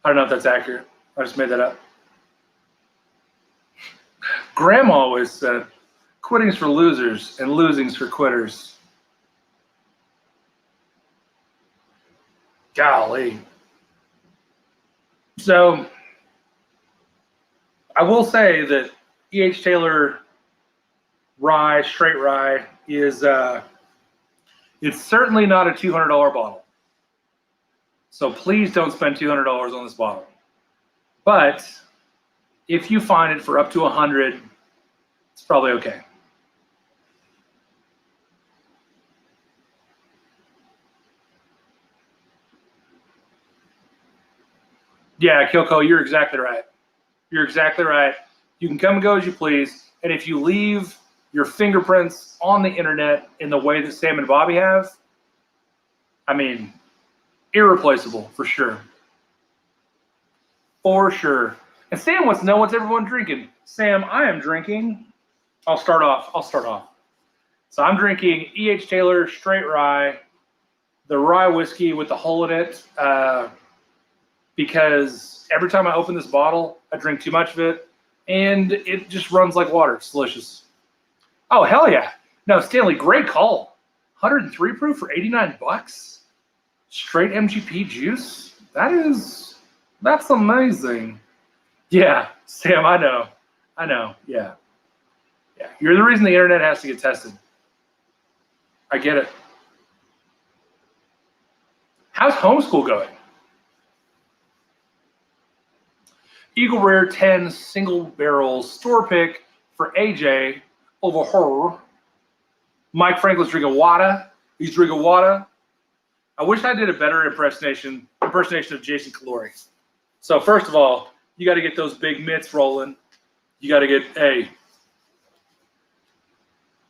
S2: I don't know if that's accurate. I just made that up. Grandma always said, quitting's for losers and losing's for quitters. Golly. So I will say that E.H. Taylor rye, straight rye, is it's certainly not a $200 bottle. So please don't spend $200 on this bottle. But if you find it for up to $100, it's probably okay. Yeah, Kyoko, you're exactly right. You're exactly right. You can come and go as you please. And if you leave your fingerprints on the internet in the way that Sam and Bobby have, I mean, irreplaceable for sure. For sure. And Sam wants to know what's everyone drinking. Sam, I am drinking. I'll start off. So I'm drinking E.H. Taylor Straight Rye, the rye whiskey with the hole in it, because every time I open this bottle, I drink too much of it, and it just runs like water. It's delicious. Oh, hell yeah. No, Stanley, great call. 103 proof for 89 bucks? Straight MGP juice? That's amazing. Yeah, Sam, I know. Yeah. You're the reason the internet has to get tested. I get it. How's homeschool going? Eagle Rare 10 single barrel store pick for AJ over her. Mike Franklin's drinking water. He's drinking water. I wish I did a better impersonation of Jason Calori. So first of all, you got to get those big mitts rolling. You got to get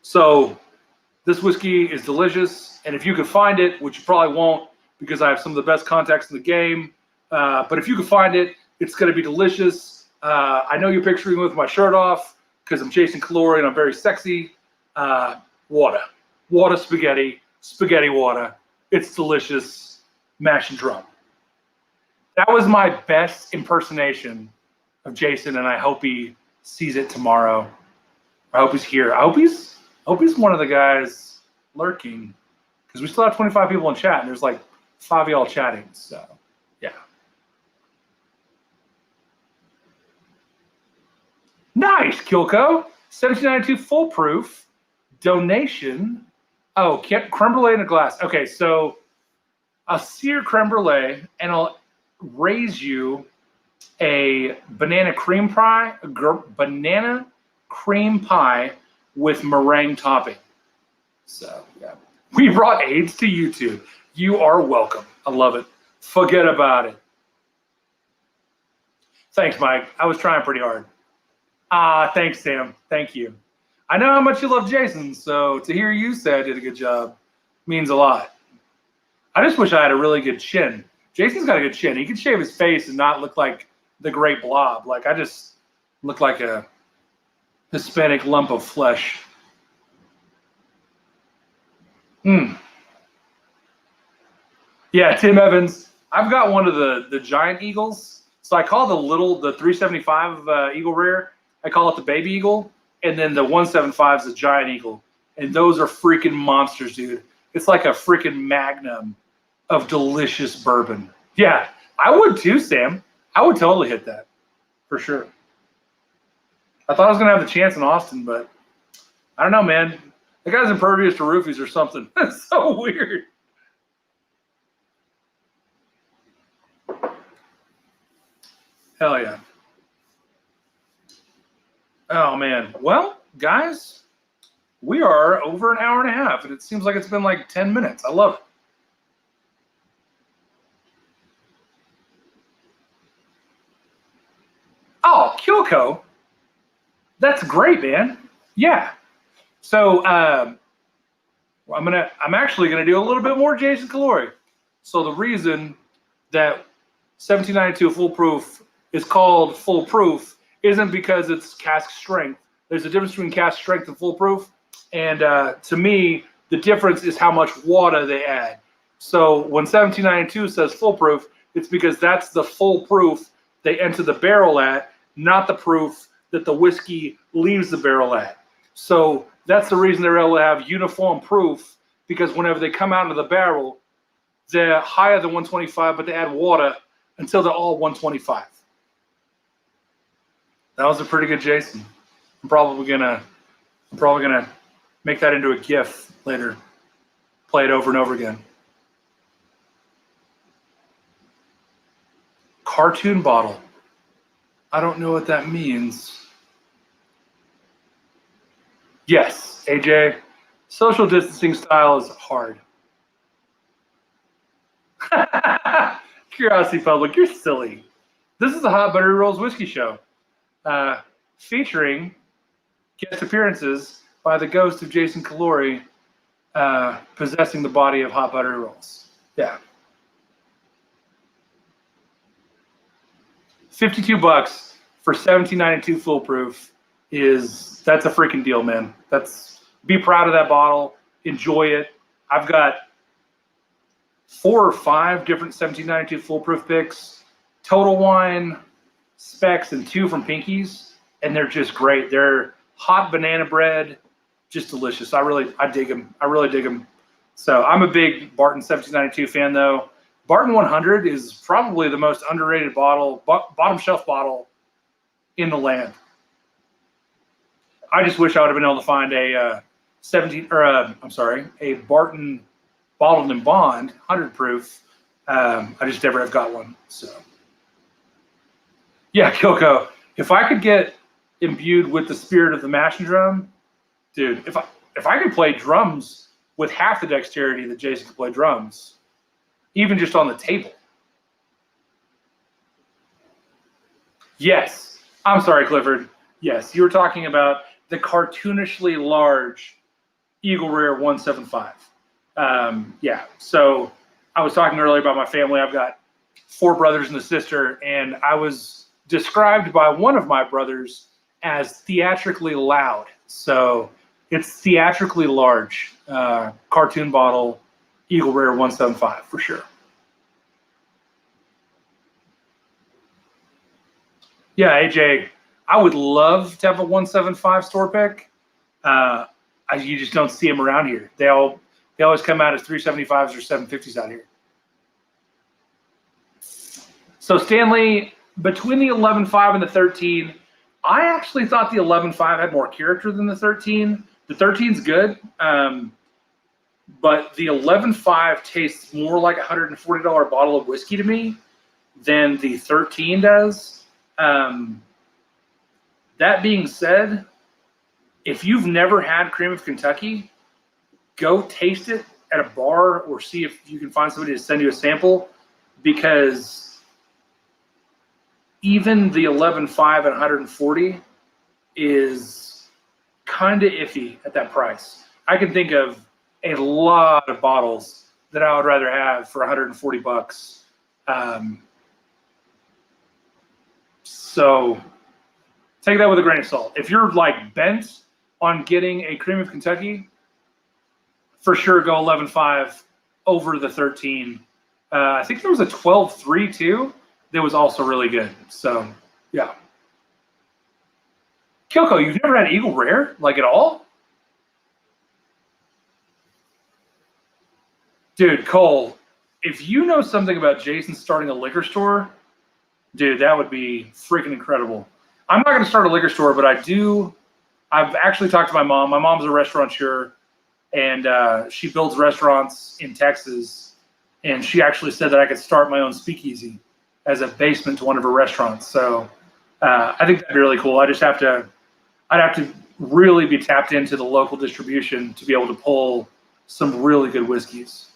S2: So this whiskey is delicious, and if you could find it, which you probably won't because I have some of the best contacts in the game, but if you could find it, it's going to be delicious. I know you're picturing me with my shirt off because I'm Jason Calori and I'm very sexy. Water spaghetti water. It's delicious. Mash and drum. That was my best impersonation of Jason, and I hope he sees it tomorrow. I hope he's here. I hope he's one of the guys lurking, because we still have 25 people in chat, and there's like 5 of y'all chatting. So, yeah. Nice, Kilco. 1792 full proof donation. Oh, creme brulee in a glass. Okay, so I'll sear creme brulee, and I'll raise you a banana cream pie, with meringue topping. So, yeah. We brought AIDS to YouTube. You are welcome. I love it. Forget about it. Thanks, Mike. I was trying pretty hard. Thanks, Sam. Thank you. I know how much you love Jason, so to hear you say I did a good job means a lot. I just wish I had a really good chin. Jason's got a good chin. He can shave his face and not look like the great blob. Like, I just look like a Hispanic lump of flesh. Yeah, Tim Evans. I've got one of the giant eagles. So I call the 375 Eagle Rare, I call it the baby eagle. And then the 175 is the giant eagle. And those are freaking monsters, dude. It's like a freaking magnum of delicious bourbon. Yeah, I would too, Sam. I would totally hit that, for sure. I thought I was going to have the chance in Austin, but I don't know, man. The guy's impervious to roofies or something. That's so weird. Hell yeah. Oh, man. Well, guys, we are over an hour and a half, and it seems like it's been like 10 minutes. I love it. Oh, Kyoko. That's great, man. Yeah. So I'm actually gonna do a little bit more Jason Calori. So the reason that 1792 full proof is called full proof isn't because it's cask strength. There's a difference between cask strength and full proof, and to me, the difference is how much water they add. So when 1792 says full proof, it's because that's the full proof they enter the barrel at, not the proof that the whiskey leaves the barrel at. So that's the reason they're able to have uniform proof, because whenever they come out of the barrel, they're higher than 125, but they add water until they're all 125. That was a pretty good Jason. I'm probably gonna make that into a GIF later. Play it over and over again. Cartoon bottle. I don't know what that means. Yes, AJ, social distancing style is hard. Curiosity Public, you're silly. This is the Hot Buttery Rolls Whiskey Show, featuring guest appearances by the ghost of Jason Calori, possessing the body of Hot Buttery Rolls. Yeah. $52 for 1792 full proof that's a freaking deal, man. Be proud of that bottle. Enjoy it. I've got 4 or 5 different 1792 foolproof picks, Total Wine, Specs, and 2 from Pinky's, and they're just great. They're hot banana bread, just delicious. I dig them. I really dig them. So I'm a big Barton 1792 fan, though. Barton 100 is probably the most underrated bottle, bottom shelf bottle in the land. I just wish I would have been able to find a a Barton bottled and bond 100 proof. I just never have got one. So yeah, Kilko, if I could get imbued with the spirit of the mashing drum, dude, if I could play drums with half the dexterity that Jason could play drums, even just on the table. Yes, I'm sorry, Clifford. Yes, you were talking about the cartoonishly large Eagle Rare 175. Yeah, so I was talking earlier about my family. I've got 4 brothers and a sister, and I was described by one of my brothers as theatrically loud. So it's theatrically large, cartoon bottle, Eagle Rare 175 for sure. Yeah, AJ, I would love to have a 175 store pick. You just don't see them around here. They always come out as 375s or 750s out here. So Stanley, between the 11.5 and the 13, I actually thought the 11.5 had more character than the 13. The 13's good, but the 11.5 tastes more like a $140 bottle of whiskey to me than the 13 does. That being said, if you've never had Cream of Kentucky, go taste it at a bar or see if you can find somebody to send you a sample, because even the 11.5 at 140 is kind of iffy at that price. I can think of a lot of bottles that I would rather have for 140 bucks. So take that with a grain of salt. If you're like bent on getting a Cream of Kentucky, for sure go 11.5 over the 13. I think there was a 12.3 too that was also really good. So yeah. Kilko, you've never had Eagle Rare, like at all? Dude, Cole, if you know something about Jason starting a liquor store, dude, that would be freaking incredible. I'm not going to start a liquor store, but I've actually talked to my mom. My mom's a restaurateur, and she builds restaurants in Texas. And she actually said that I could start my own speakeasy as a basement to one of her restaurants. So I think that'd be really cool. I'd have to really be tapped into the local distribution to be able to pull some really good whiskeys.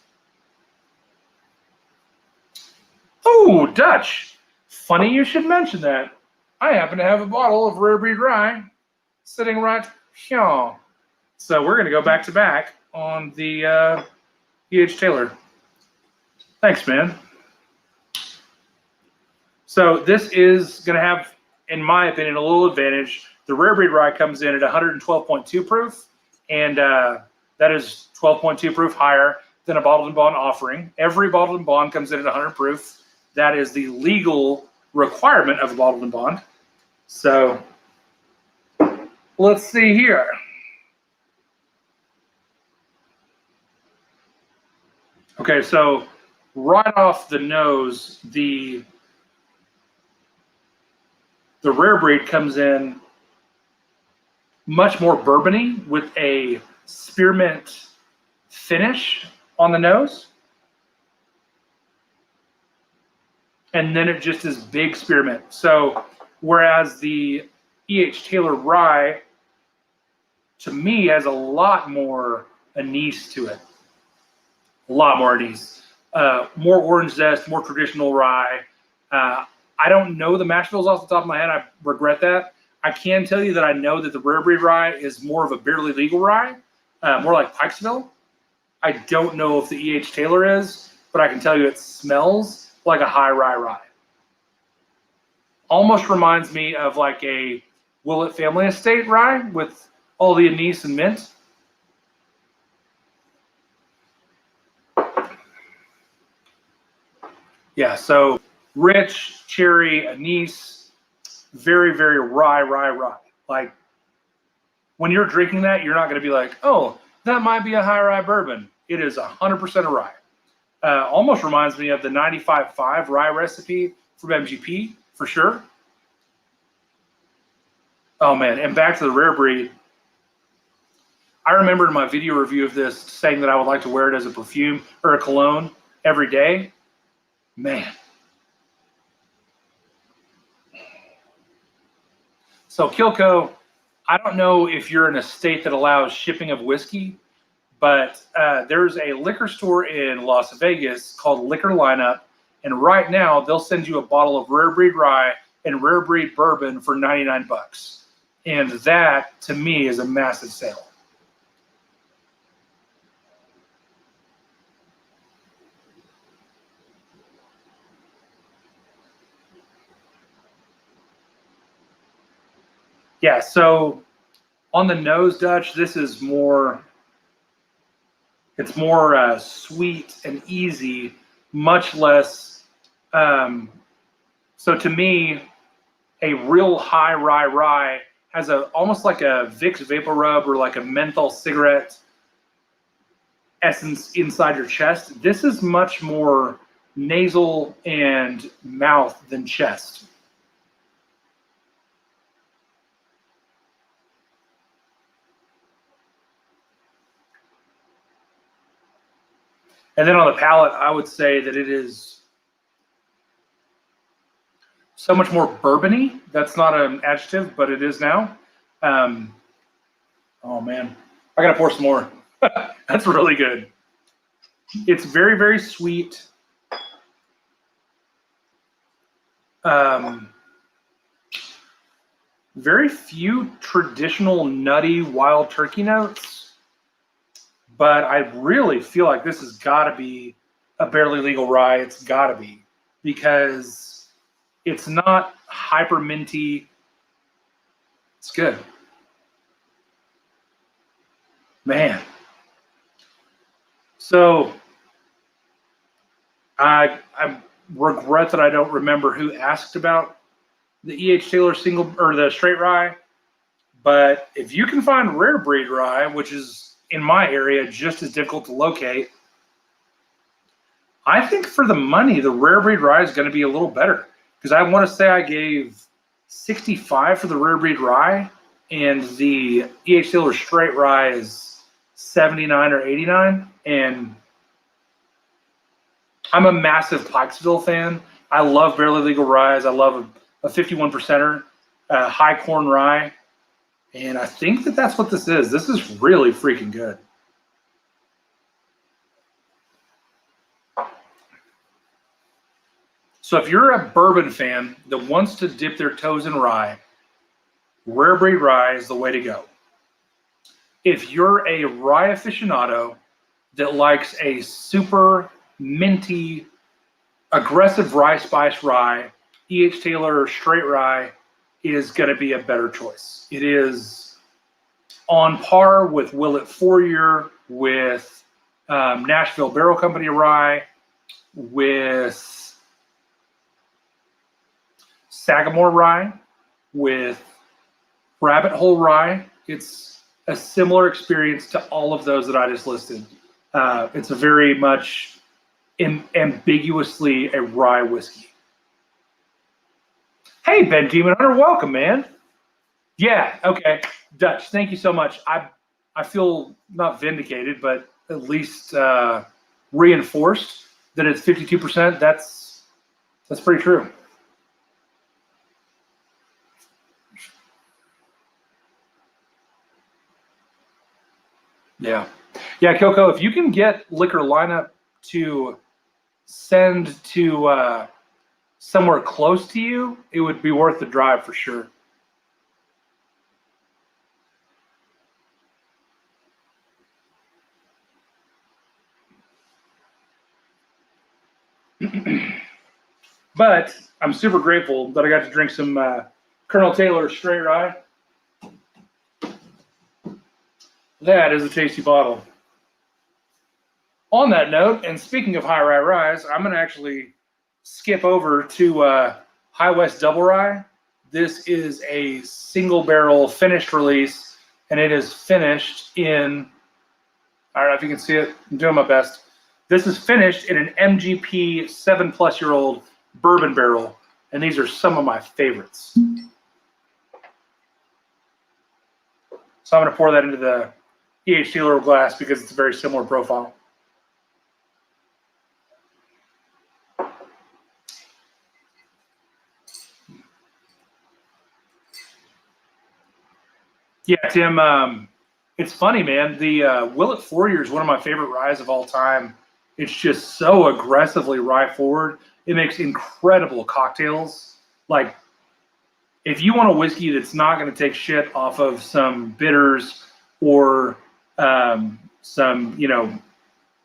S2: Oh, Dutch. Funny you should mention that. I happen to have a bottle of Rare Breed Rye sitting right here. So we're going to go back to back on the E.H. Taylor. Thanks, man. So this is going to have, in my opinion, a little advantage. The Rare Breed Rye comes in at 112.2 proof, and that is 12.2 proof higher than a bottled and bond offering. Every bottled and bond comes in at 100 proof. That is the legal requirement of a bottled and bond. So let's see here. Okay, so right off the nose, the Rare Breed comes in much more bourbony with a spearmint finish on the nose. And then it just is big spearmint. So whereas the E.H. Taylor Rye, to me, has a lot more anise to it. A lot more anise. More orange zest, more traditional rye. I don't know the mash bills off the top of my head. I regret that. I can tell you that I know that the Rare Breed Rye is more of a barely legal rye, more like Pikesville. I don't know if the E.H. Taylor is, but I can tell you it smells like a high rye. Almost reminds me of like a Willett Family Estate rye with all the anise and mint. Yeah, so rich, cherry, anise, very, very rye. Like when you're drinking that, you're not going to be like, oh, that might be a high rye bourbon. It is 100% a rye. Almost reminds me of the 95.5 rye recipe from MGP, for sure. Oh, man, and back to the Rare Breed. I remember in my video review of this saying that I would like to wear it as a perfume or a cologne every day. Man. So Kilco, I don't know if you're in a state that allows shipping of whiskey, but there's a liquor store in Las Vegas called Liquor Lineup, and right now they'll send you a bottle of Rare Breed rye and Rare Breed bourbon for 99 bucks. And that, to me, is a massive sale. Yeah, so on the nose, Dutch, this is more, it's more sweet and easy, much less, so to me, a real high rye has almost like a Vicks Vapor Rub or like a menthol cigarette essence inside your chest. This is much more nasal and mouth than chest. And then on the palate, I would say that it is so much more bourbony. That's not an adjective, but it is now. Oh man, I gotta pour some more. That's really good. It's very, very sweet. Very few traditional nutty wild turkey notes, but I really feel like this has got to be a barely legal rye. It's got to be, because it's not hyper minty. It's good. Man. So I regret that I don't remember who asked about the E.H. Taylor single or the straight rye, but if you can find Rare Breed rye, which is in my area just as difficult to locate, I think for the money, the Rare Breed rye is going to be a little better, because I want to say I gave 65 for the Rare Breed rye, and the E.H. Taylor straight rye is 79 or 89, and I'm a massive Pikesville fan. I love barely legal ryes. I love a 51%er, high corn rye. And I think that that's what this is. This is really freaking good. So if you're a bourbon fan that wants to dip their toes in rye, Rare Breed rye is the way to go. If you're a rye aficionado that likes a super minty, aggressive rye spice rye, E.H. Taylor straight rye is going to be a better choice. It is on par with Willet 4-year, with Nashville Barrel Company rye, with Sagamore rye, with Rabbit Hole rye. It's a similar experience to all of those that I just listed. It's a very much ambiguously a rye whiskey. Hey, Ben Demon Hunter, welcome, man. Yeah, okay. Dutch, thank you so much. I feel not vindicated, but at least reinforced that it's 52%. That's pretty true. Yeah. Yeah, Kilco, if you can get Liquor Lineup to send to somewhere close to you, it would be worth the drive for sure. But I'm super grateful that I got to drink some Colonel Taylor straight rye. That is a tasty bottle. On that note, and speaking of high rye ryes, I'm going to actually skip over to High West Double Rye. This is a single barrel finished release, and it is finished in, I don't know if you can see it, I'm doing my best. This is finished in an MGP 7+ year old bourbon barrel, and these are some of my favorites. So I'm going to pour that into the E.H. Taylor glass because it's a very similar profile. Yeah, Tim, it's funny, man. The Willet Fourier is one of my favorite ryes of all time. It's just so aggressively rye forward. It makes incredible cocktails. Like, if you want a whiskey that's not going to take shit off of some bitters or some,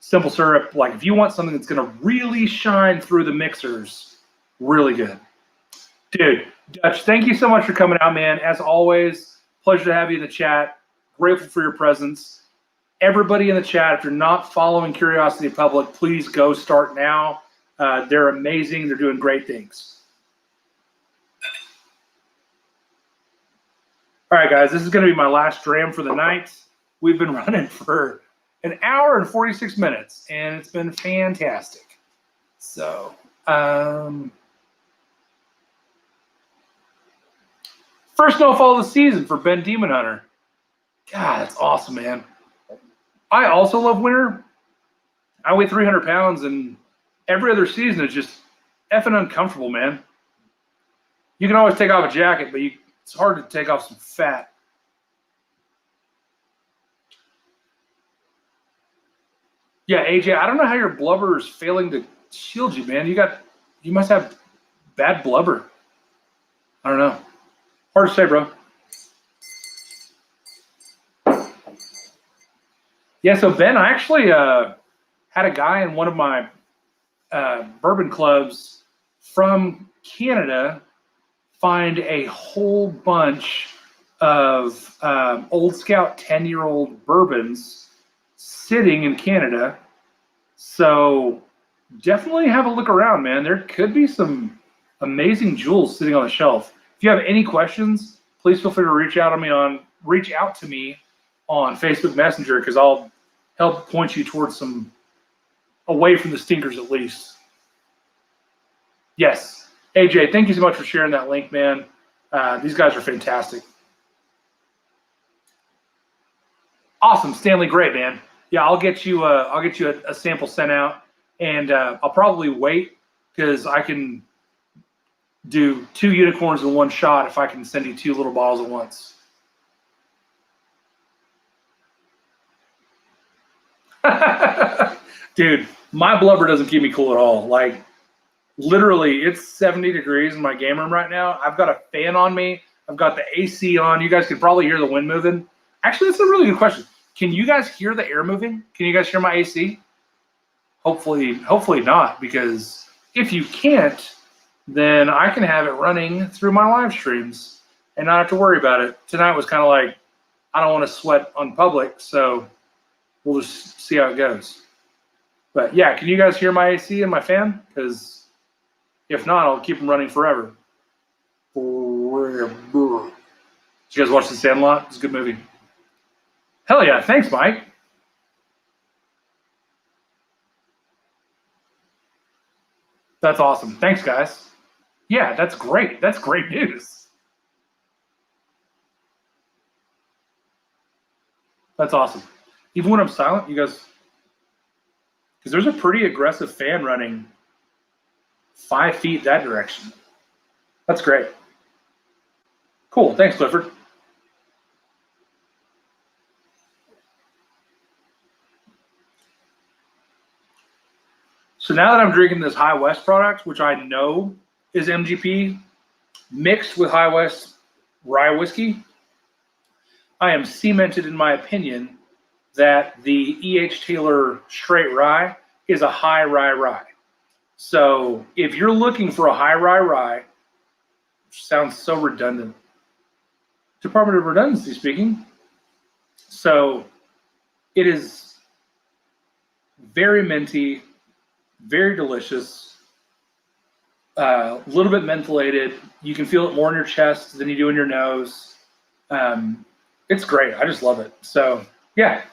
S2: simple syrup, like if you want something that's going to really shine through the mixers, really good. Dude, Dutch, thank you so much for coming out, man. As always, pleasure to have you in the chat. Grateful for your presence. Everybody in the chat, if you're not following Curiosity Public, please go start now. They're amazing. They're doing great things. All right, guys, this is going to be my last dram for the night. We've been running for an hour and 46 minutes, and it's been fantastic. So, first snowfall of the season for Ben Demon Hunter. God, that's awesome, man. I also love winter. I weigh 300 pounds, and every other season is just effing uncomfortable, man. You can always take off a jacket, but it's hard to take off some fat. Yeah, AJ, I don't know how your blubber is failing to shield you, man. You must have bad blubber. I don't know. Hard to say, bro. Yeah, so Ben, I actually had a guy in one of my bourbon clubs from Canada find a whole bunch of Old Scout 10-year-old bourbons sitting in Canada. So definitely have a look around, man. There could be some amazing jewels sitting on the shelf. If you have any questions, please feel free to reach out to me on Facebook Messenger, because I'll help point you towards some away from the stinkers at least. Yes. AJ, thank you so much for sharing that link, man. These guys are fantastic. Awesome, Stanley, great, man. Yeah, I'll get you a sample sent out, and I'll probably wait because I can do 2 unicorns in one shot if I can send you 2 little bottles at once. Dude, my blubber doesn't keep me cool at all. Like, literally, it's 70 degrees in my game room right now. I've got a fan on me. I've got the AC on. You guys can probably hear the wind moving. Actually, that's a really good question. Can you guys hear the air moving? Can you guys hear my AC? Hopefully not, because if you can't, then I can have it running through my live streams and not have to worry about it. Tonight was kind of like, I don't want to sweat on public, so we'll just see how it goes. But yeah, can you guys hear my AC and my fan? Because if not, I'll keep them running forever. Did you guys watch The Sandlot? It's a good movie. Hell yeah, thanks, Mike. That's awesome. Thanks, guys. Yeah, that's great. That's great news. That's awesome. Even when I'm silent, you guys, because there's a pretty aggressive fan running 5 feet that direction. That's great. Cool. Thanks, Clifford. So now that I'm drinking this High West product, which I know is MGP, mixed with High West rye whiskey, I am cemented in my opinion that the E.H. Taylor straight rye is a high rye. So if you're looking for a high rye, which sounds so redundant, Department of Redundancy speaking, so it is very minty, very delicious, little bit mentholated. You can feel it more in your chest than you do in your nose. It's great. I just love it. So yeah,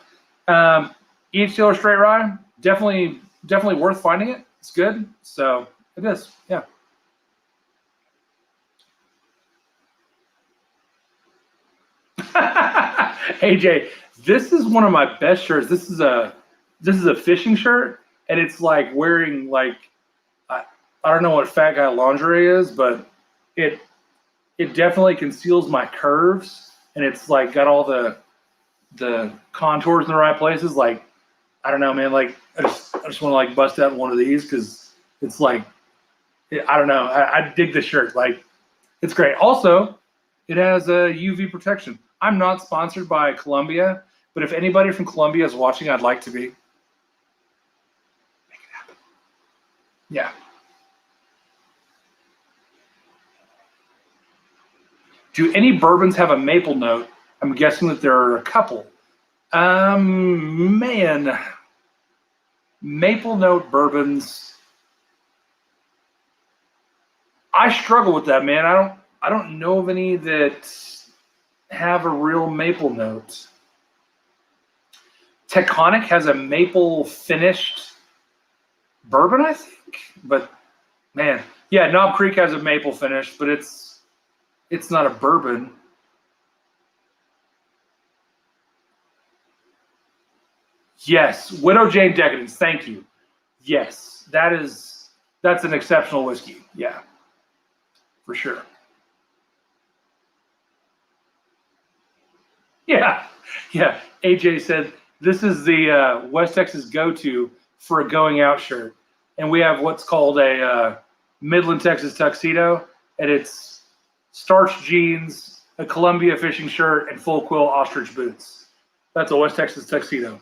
S2: E.H. Taylor Straight Rye, definitely worth finding it. It's good. So it is. Yeah. AJ, this is one of my best shirts. This is a fishing shirt, and it's like wearing like I don't know what fat guy lingerie is, but it definitely conceals my curves, and it's like got all the contours in the right places. Like I don't know, man. Like I just want to like bust out one of these because it's like I don't know. I dig this shirt. Like it's great. Also, it has a UV protection. I'm not sponsored by Columbia, but if anybody from Columbia is watching, I'd like to be. Make it happen. Yeah. Do any bourbons have a maple note? I'm guessing that there are a couple. Man, maple note bourbons. I struggle with that, man. I don't know of any that have a real maple note. Taconic has a maple finished bourbon, I think. But man, yeah, Knob Creek has a maple finish, but it's not a bourbon. Yes, Widow Jane Decadence. Thank you. Yes, that's an exceptional whiskey. Yeah, for sure. Yeah. AJ said this is the West Texas go-to for a going out shirt, and we have what's called a Midland, Texas tuxedo, and it's starched jeans, a Columbia fishing shirt, and full quill ostrich boots. That's a West Texas tuxedo.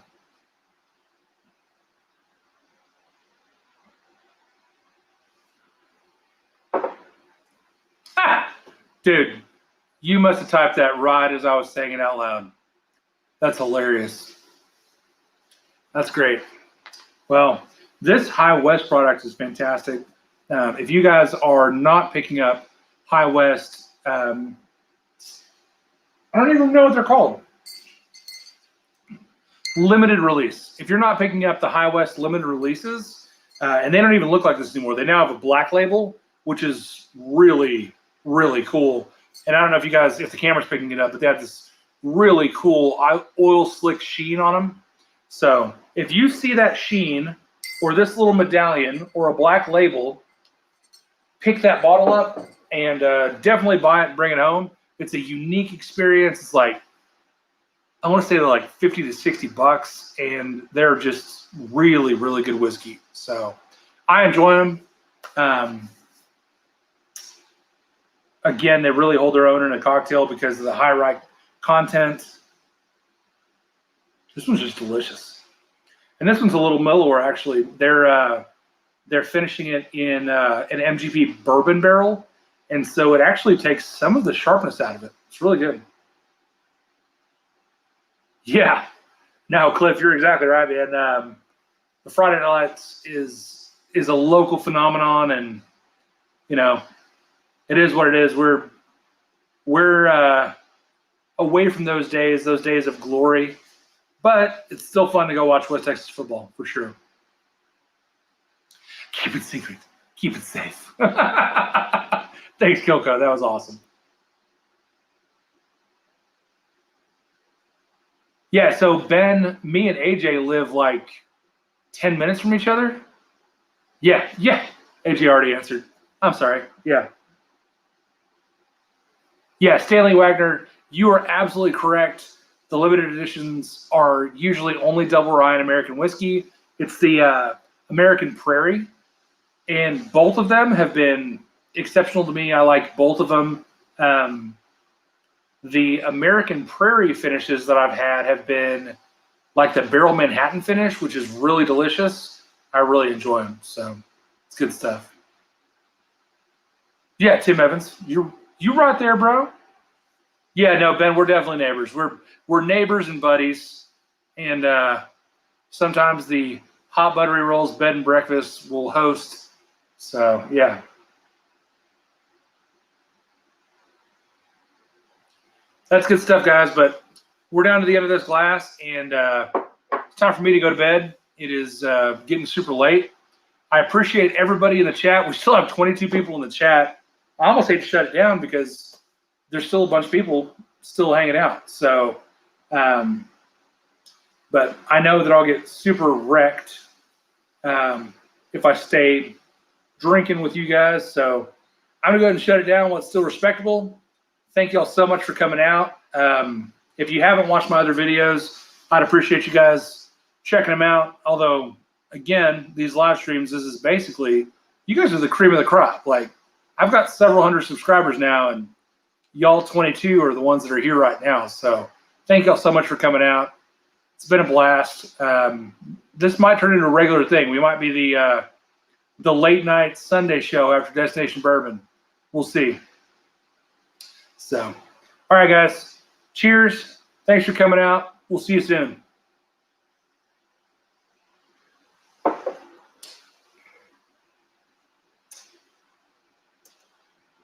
S2: Dude, you must have typed that right as I was saying it out loud. That's hilarious. That's great. Well, this High West product is fantastic. If you guys are not picking up High West, I don't even know what they're called. Limited release. If you're not picking up the High West limited releases, and they don't even look like this anymore. They now have a black label, which is really, really cool. And I don't know if the camera's picking it up, but they have this really cool oil slick sheen on them. So if you see that sheen or this little medallion or a black label, pick that bottle up and definitely buy it and bring it home. It's a unique experience. It's like, I want to say they're like 50 to 60 bucks, and they're just really, really good whiskey. So I enjoy them. Again, they really hold their own in a cocktail because of the high rye content. This one's just delicious. And this one's a little mellower, actually. They're finishing it in an MGP bourbon barrel, and so it actually takes some of the sharpness out of it. It's really good. Yeah. No, Cliff, you're exactly right, man. The Friday Night Lights is a local phenomenon, and you know, it is what it is. We're away from those days of glory, but it's still fun to go watch West Texas football for sure. Keep it secret. Keep it safe. Thanks, Kilco. That was awesome. Yeah, so Ben, me and AJ live like 10 minutes from each other. Yeah. AJ already answered. I'm sorry. Yeah, Stanley Wagner, you are absolutely correct. The limited editions are usually only double rye and American whiskey. It's the American Prairie, and both of them have been exceptional to me. I like both of them. The American Prairie finishes that I've had have been like the Barrel Manhattan finish, which is really delicious. I really enjoy them, so it's good stuff. Yeah, Tim Evans, you right there, bro. Yeah, no, Ben, we're definitely neighbors. We're neighbors and buddies, and sometimes the Hot Buttery Rolls Bed and Breakfast will host. So yeah, That's good stuff, guys. But we're down to the end of this glass, and it's time for me to go to bed. It is getting super late. I appreciate everybody in the chat. We still have 22 people in the chat. I almost hate to shut it down because there's still a bunch of people still hanging out. So, but I know that I'll get super wrecked if I stay drinking with you guys. So I'm gonna go ahead and shut it down while it's still respectable. Thank y'all so much for coming out. If you haven't watched my other videos, I'd appreciate you guys checking them out. Although, again, these live streams, this is basically, you guys are the cream of the crop. Like, I've got several hundred subscribers now, and y'all 22 are the ones that are here right now. So thank y'all so much for coming out. It's been a blast. This might turn into a regular thing. We might be the late night Sunday show after Destination Bourbon. We'll see. So, all right, guys. Cheers. Thanks for coming out. We'll see you soon.